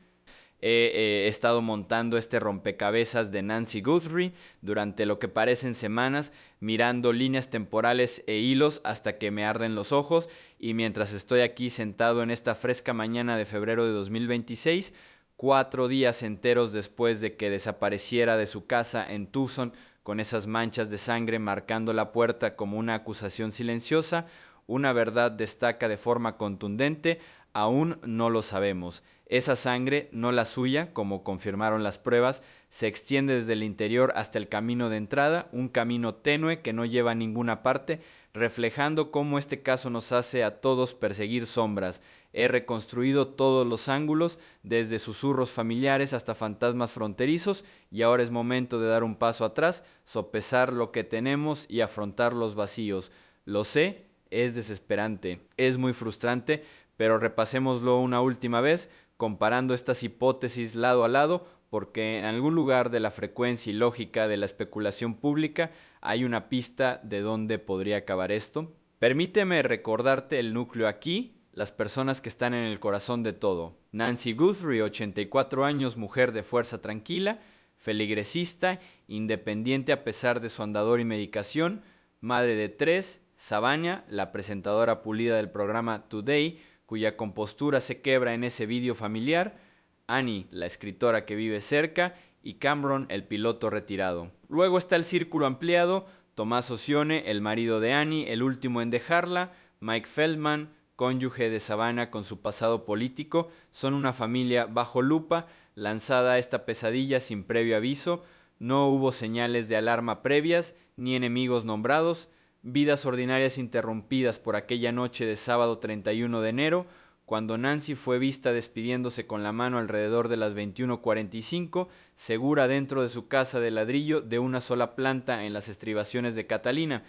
He estado montando este rompecabezas de Nancy Guthrie durante lo que parecen semanas, mirando líneas temporales e hilos hasta que me arden los ojos, y mientras estoy aquí sentado en esta fresca mañana de febrero de 2026, 4 días enteros después de que desapareciera de su casa en Tucson con esas manchas de sangre marcando la puerta como una acusación silenciosa, una verdad destaca de forma contundente: aún no lo sabemos. Esa sangre, no la suya, como confirmaron las pruebas, se extiende desde el interior hasta el camino de entrada, un camino tenue que no lleva a ninguna parte, reflejando cómo este caso nos hace a todos perseguir sombras. He reconstruido todos los ángulos, desde susurros familiares hasta fantasmas fronterizos, y ahora es momento de dar un paso atrás, sopesar lo que tenemos y afrontar los vacíos. Lo sé, es desesperante, es muy frustrante, pero repasémoslo una última vez, comparando estas hipótesis lado a lado, porque en algún lugar de la frecuencia y lógica de la especulación pública hay una pista de dónde podría acabar esto. Permíteme recordarte el núcleo aquí, las personas que están en el corazón de todo. Nancy Guthrie, 84 años, mujer de fuerza tranquila, feligresista, independiente a pesar de su andador y medicación, madre de 3, Savannah, la presentadora pulida del programa Today, cuya compostura se quebra en ese vídeo familiar, Annie, la escritora que vive cerca, y Cameron, el piloto retirado. Luego está el círculo ampliado: Tomás Ocione, el marido de Annie, el último en dejarla; Mike Feldman, cónyuge de Savannah con su pasado político. Son una familia bajo lupa, lanzada a esta pesadilla sin previo aviso. No hubo señales de alarma previas, ni enemigos nombrados. Vidas ordinarias interrumpidas por aquella noche de sábado 31 de enero, cuando Nancy fue vista despidiéndose con la mano alrededor de las 21:45, segura dentro de su casa de ladrillo de una sola planta en las estribaciones de Catalina.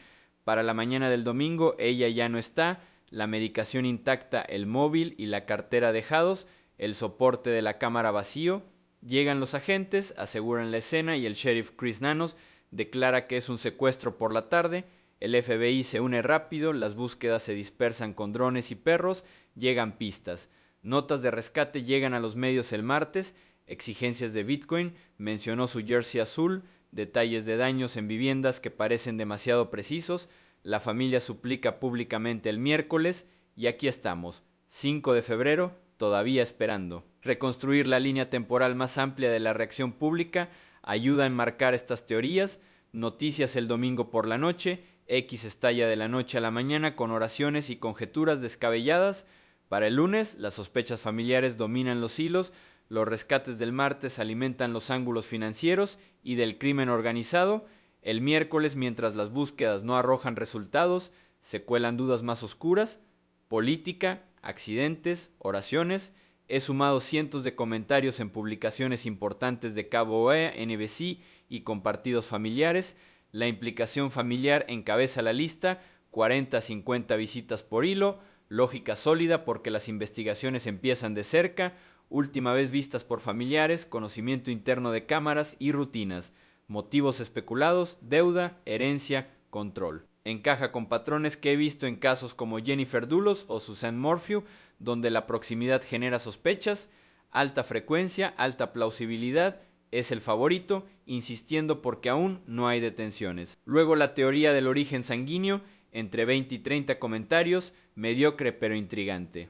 Para la mañana del domingo ella ya no está, la medicación intacta, el móvil y la cartera dejados, el soporte de la cámara vacío. Llegan los agentes, aseguran la escena y el sheriff Chris Nanos declara que es un secuestro por la tarde. El FBI se une rápido, las búsquedas se dispersan con drones y perros, llegan pistas. Notas de rescate llegan a los medios el martes, exigencias de Bitcoin, mencionó su jersey azul, detalles de daños en viviendas que parecen demasiado precisos. La familia suplica públicamente el miércoles, y aquí estamos, 5 de febrero, todavía esperando. Reconstruir la línea temporal más amplia de la reacción pública ayuda a enmarcar estas teorías. Noticias el domingo por la noche. X estalla de la noche a la mañana con oraciones y conjeturas descabelladas. Para el lunes, las sospechas familiares dominan los hilos. Los rescates del martes alimentan los ángulos financieros y del crimen organizado. El miércoles, mientras las búsquedas no arrojan resultados, se cuelan dudas más oscuras. Política, accidentes, oraciones. He sumado cientos de comentarios en publicaciones importantes de Cabo OEA, NBC y compartidos familiares. La implicación familiar encabeza la lista, 40 a 50 visitas por hilo, lógica sólida porque las investigaciones empiezan de cerca, última vez vistas por familiares, conocimiento interno de cámaras y rutinas, motivos especulados, deuda, herencia, control. Encaja con patrones que he visto en casos como Jennifer Dulos o Suzanne Morphew, donde la proximidad genera sospechas, alta frecuencia, alta plausibilidad, es el favorito, insistiendo porque aún no hay detenciones. Luego la teoría del origen sanguíneo, entre 20 y 30 comentarios, mediocre pero intrigante.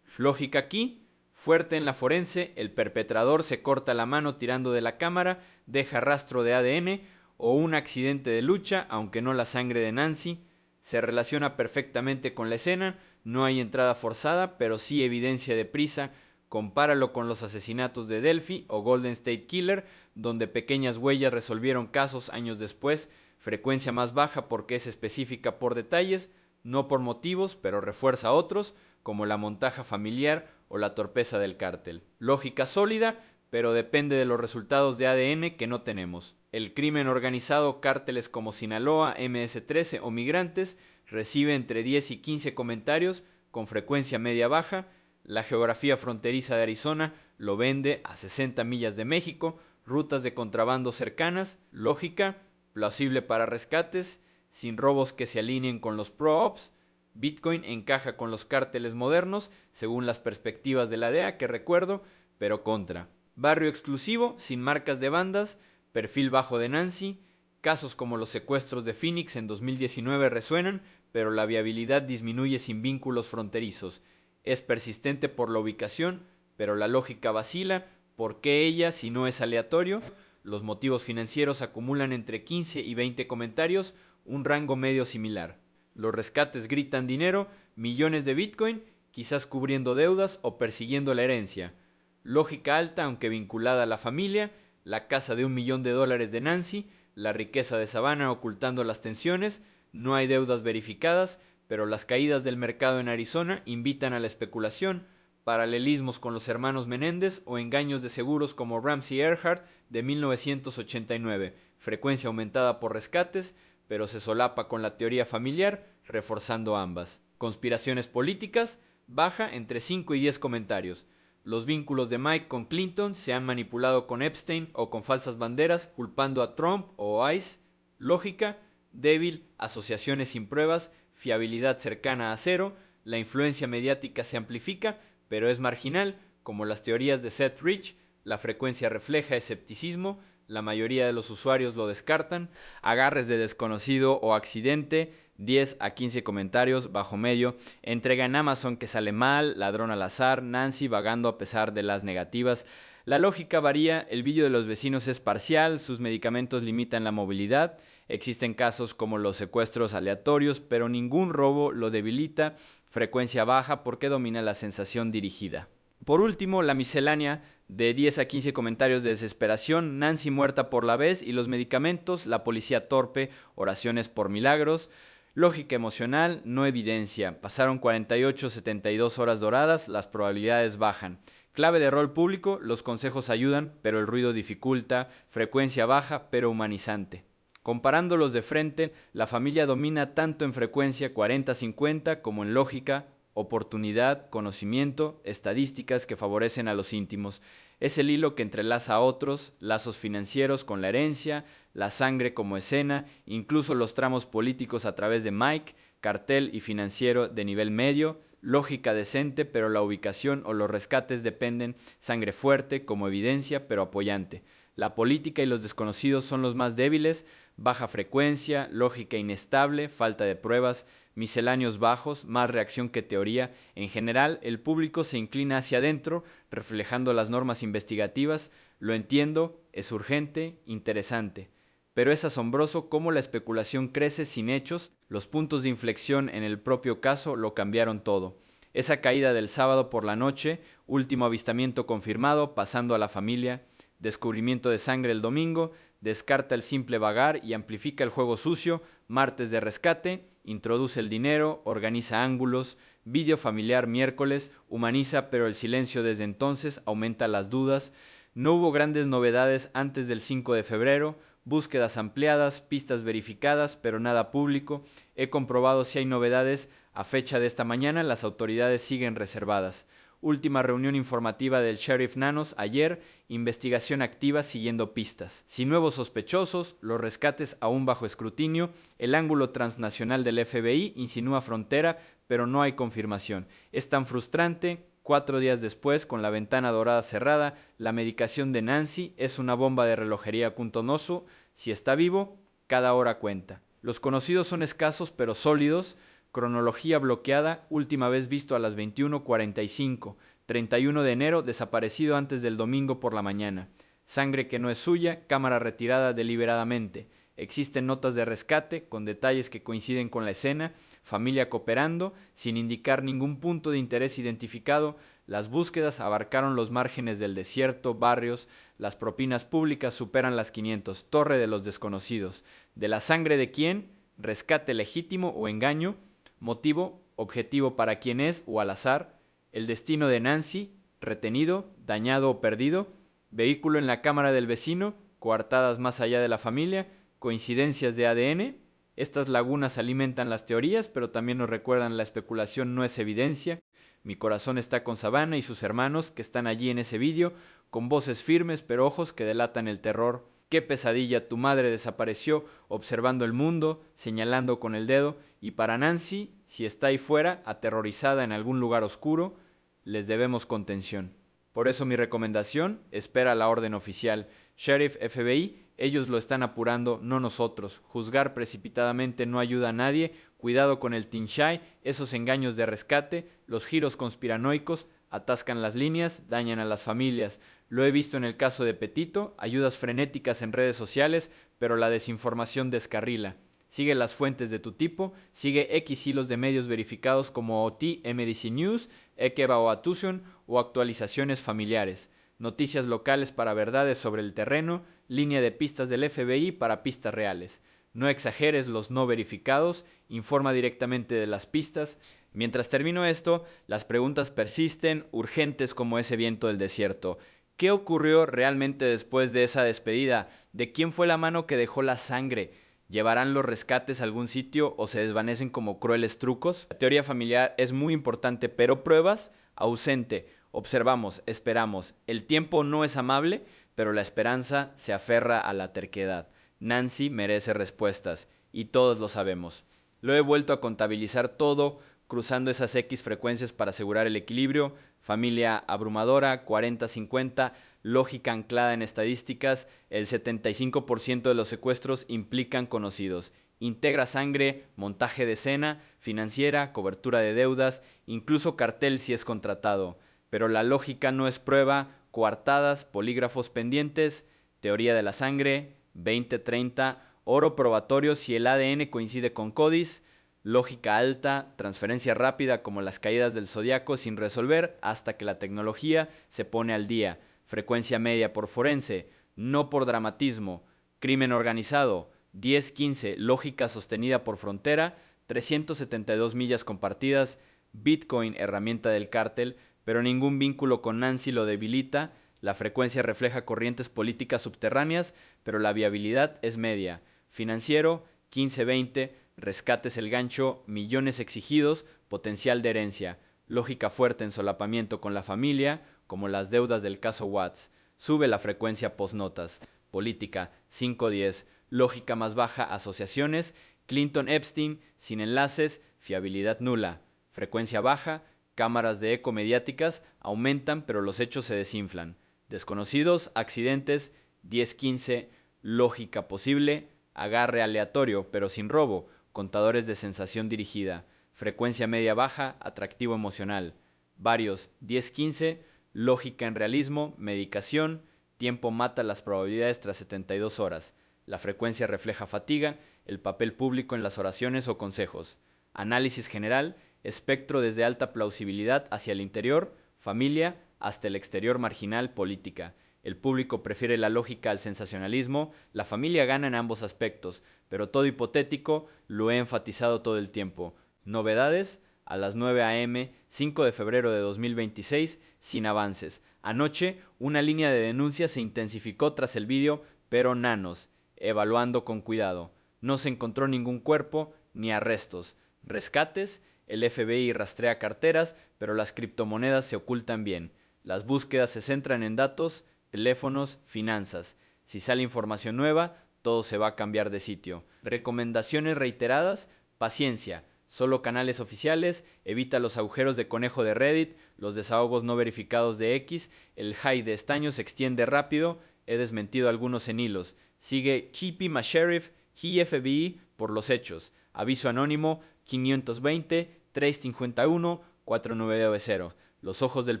Lógica aquí, fuerte en la forense, el perpetrador se corta la mano tirando de la cámara, deja rastro de ADN o un accidente de lucha, aunque no la sangre de Nancy, se relaciona perfectamente con la escena, no hay entrada forzada, pero sí evidencia de prisa. Compáralo con los asesinatos de Delphi o Golden State Killer, donde pequeñas huellas resolvieron casos años después, frecuencia más baja porque es específica por detalles, no por motivos, pero refuerza otros, como la montaja familiar o la torpeza del cártel. Lógica sólida, pero depende de los resultados de ADN que no tenemos. El crimen organizado, cárteles como Sinaloa, MS-13 o migrantes, recibe entre 10 y 15 comentarios, con frecuencia media-baja. La geografía fronteriza de Arizona lo vende a 60 millas de México, rutas de contrabando cercanas, lógica, plausible para rescates, sin robos que se alineen con los pro-ops. Bitcoin encaja con los cárteles modernos, según las perspectivas de la DEA que recuerdo, pero contra. Barrio exclusivo, sin marcas de bandas, perfil bajo de Nancy, casos como los secuestros de Phoenix en 2019 resuenan, pero la viabilidad disminuye sin vínculos fronterizos. Es persistente por la ubicación, pero la lógica vacila. ¿Por qué ella si no es aleatorio? Los motivos financieros acumulan entre 15 y 20 comentarios, un rango medio similar. Los rescates gritan dinero, millones de Bitcoin, quizás cubriendo deudas o persiguiendo la herencia. Lógica alta aunque vinculada a la familia, la casa de $1 millón de Nancy, la riqueza de Savannah ocultando las tensiones, no hay deudas verificadas, pero las caídas del mercado en Arizona invitan a la especulación, paralelismos con los hermanos Menéndez o engaños de seguros como Ramsey Earhart de 1989, frecuencia aumentada por rescates, pero se solapa con la teoría familiar, reforzando ambas. Conspiraciones políticas, baja entre 5 y 10 comentarios. Los vínculos de Mike con Clinton se han manipulado con Epstein o con falsas banderas, culpando a Trump o ICE. Lógica, débil, asociaciones sin pruebas, fiabilidad cercana a cero, la influencia mediática se amplifica, pero es marginal, como las teorías de Seth Rich, la frecuencia refleja escepticismo, la mayoría de los usuarios lo descartan, agarres de desconocido o accidente, 10 a 15 comentarios bajo medio, entrega en Amazon que sale mal, ladrón al azar, Nancy vagando a pesar de las negativas. La lógica varía, el vídeo de los vecinos es parcial, sus medicamentos limitan la movilidad, existen casos como los secuestros aleatorios, pero ningún robo lo debilita, frecuencia baja porque domina la sensación dirigida. Por último, la miscelánea de 10 a 15 comentarios de desesperación, Nancy muerta por la vez y los medicamentos, la policía torpe, oraciones por milagros, lógica emocional, no evidencia, pasaron 48-72 horas doradas, las probabilidades bajan. Clave de rol público, los consejos ayudan, pero el ruido dificulta, frecuencia baja, pero humanizante. Comparándolos de frente, la familia domina tanto en frecuencia 40-50 como en lógica, oportunidad, conocimiento, estadísticas que favorecen a los íntimos. Es el hilo que entrelaza a otros, lazos financieros con la herencia, la sangre como escena, incluso los tramos políticos a través de Mike, cartel y financiero de nivel medio, lógica decente, pero la ubicación o los rescates dependen, sangre fuerte como evidencia, pero apoyante. La política y los desconocidos son los más débiles, baja frecuencia, lógica inestable, falta de pruebas, misceláneos bajos, más reacción que teoría. En general, el público se inclina hacia adentro, reflejando las normas investigativas. Lo entiendo, es urgente, interesante. Pero es asombroso cómo la especulación crece sin hechos, los puntos de inflexión en el propio caso lo cambiaron todo. Esa caída del sábado por la noche, último avistamiento confirmado, pasando a la familia, descubrimiento de sangre el domingo, descarta el simple vagar y amplifica el juego sucio, martes de rescate, introduce el dinero, organiza ángulos, vídeo familiar miércoles, humaniza pero el silencio desde entonces aumenta las dudas, no hubo grandes novedades antes del 5 de febrero, búsquedas ampliadas, pistas verificadas pero nada público, he comprobado si hay novedades, a fecha de esta mañana las autoridades siguen reservadas. última reunión informativa del sheriff Nanos ayer, investigación activa siguiendo pistas. Sin nuevos sospechosos, los rescates aún bajo escrutinio, el ángulo transnacional del FBI insinúa frontera, pero no hay confirmación. Es tan frustrante. 4 días después, con la ventana dorada cerrada, la medicación de Nancy es una bomba de relojería Kuntonosu. Si está vivo, cada hora cuenta. Los conocidos son escasos pero sólidos. Cronología bloqueada, última vez visto a las 21:45, 31 de enero, desaparecido antes del domingo por la mañana. Sangre que no es suya, cámara retirada deliberadamente. Existen notas de rescate, con detalles que coinciden con la escena, familia cooperando, sin indicar ningún punto de interés identificado. Las búsquedas abarcaron los márgenes del desierto, barrios, las propinas públicas superan las 500, torre de los desconocidos. ¿De la sangre de quién? ¿Rescate legítimo o engaño? Motivo, objetivo para quién es o al azar. El destino de Nancy, retenido, dañado o perdido. Vehículo en la cámara del vecino, coartadas más allá de la familia. Coincidencias de ADN. Estas lagunas alimentan las teorías, pero también nos recuerdan la especulación no es evidencia. Mi corazón está con Savannah y sus hermanos, que están allí en ese vídeo, con voces firmes pero ojos que delatan el terror. Qué pesadilla, tu madre desapareció observando el mundo, señalando con el dedo, y para Nancy, si está ahí fuera, aterrorizada en algún lugar oscuro, les debemos contención. Por eso mi recomendación, espera la orden oficial. Sheriff, FBI, ellos lo están apurando, no nosotros. Juzgar precipitadamente no ayuda a nadie. Cuidado con el Tinshai, esos engaños de rescate, los giros conspiranoicos, atascan las líneas, dañan a las familias. Lo he visto en el caso de Petito, ayudas frenéticas en redes sociales, pero la desinformación descarrila. Sigue las fuentes de tu tipo, sigue X hilos de medios verificados como OT, MDC News, Ekeba o Atusion o actualizaciones familiares. Noticias locales para verdades sobre el terreno, línea de pistas del FBI para pistas reales. No exageres los no verificados, informa directamente de las pistas. Mientras termino esto, las preguntas persisten, urgentes como ese viento del desierto. ¿Qué ocurrió realmente después de esa despedida? ¿De quién fue la mano que dejó la sangre? ¿Llevarán los rescates a algún sitio o se desvanecen como crueles trucos? La teoría familiar es muy importante, pero pruebas, ausente. Observamos, esperamos. El tiempo no es amable, pero la esperanza se aferra a la terquedad. Nancy merece respuestas, y todos lo sabemos. Lo he vuelto a contabilizar todo, cruzando esas X frecuencias para asegurar el equilibrio. Familia abrumadora, 40-50, lógica anclada en estadísticas, el 75% de los secuestros implican conocidos. Integra sangre, montaje de escena, financiera, cobertura de deudas, incluso cartel si es contratado. Pero la lógica no es prueba, coartadas, polígrafos pendientes, teoría de la sangre, 20-30, oro probatorio si el ADN coincide con CODIS, lógica alta, transferencia rápida como las caídas del zodiaco sin resolver hasta que la tecnología se pone al día, frecuencia media por forense, no por dramatismo, crimen organizado, 10-15, lógica sostenida por frontera, 372 millas compartidas, Bitcoin herramienta del cártel, pero ningún vínculo con Nancy lo debilita. La frecuencia refleja corrientes políticas subterráneas, pero la viabilidad es media. Financiero, 15-20, rescates el gancho, millones exigidos, potencial de herencia. Lógica fuerte en solapamiento con la familia, como las deudas del caso Watts. Sube la frecuencia postnotas. Política, 5-10, lógica más baja, asociaciones. Clinton-Epstein, sin enlaces, fiabilidad nula. Frecuencia baja, cámaras de eco mediáticas aumentan pero los hechos se desinflan. Desconocidos, accidentes, 10-15, lógica posible, agarre aleatorio pero sin robo, contadores de sensación dirigida, frecuencia media baja, atractivo emocional. Varios, 10-15, lógica en realismo, medicación, tiempo mata las probabilidades tras 72 horas. La frecuencia refleja fatiga, el papel público en las oraciones o consejos. Análisis general, espectro desde alta plausibilidad hacia el interior, familia, hasta el exterior marginal, política. El público prefiere la lógica al sensacionalismo, la familia gana en ambos aspectos, pero todo hipotético, lo he enfatizado todo el tiempo. Novedades, a las 9 a.m., 5 de febrero de 2026, sin avances. Anoche, una línea de denuncia se intensificó tras el vídeo, pero Nanos, evaluando con cuidado. No se encontró ningún cuerpo, ni arrestos. Rescates, El FBI rastrea carteras, pero las criptomonedas se ocultan bien. Las búsquedas se centran en datos, teléfonos, finanzas. Si sale información nueva, todo se va a cambiar de sitio. Recomendaciones reiteradas: paciencia, solo canales oficiales, evita los agujeros de conejo de Reddit, los desahogos no verificados de X, el high de estaño se extiende rápido, he desmentido algunos en hilos. Sigue Chippy Sheriff, FBI por los hechos. Aviso anónimo 520-351-4990. Los ojos del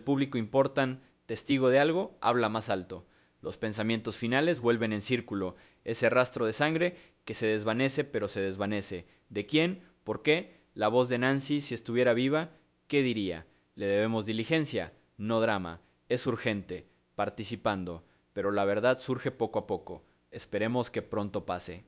público importan. Testigo de algo, habla más alto. Los pensamientos finales vuelven en círculo. Ese rastro de sangre que se desvanece, pero se desvanece. ¿De quién? ¿Por qué? La voz de Nancy, si estuviera viva, ¿qué diría? Le debemos diligencia, no drama. Es urgente. Participando. Pero la verdad surge poco a poco. Esperemos que pronto pase.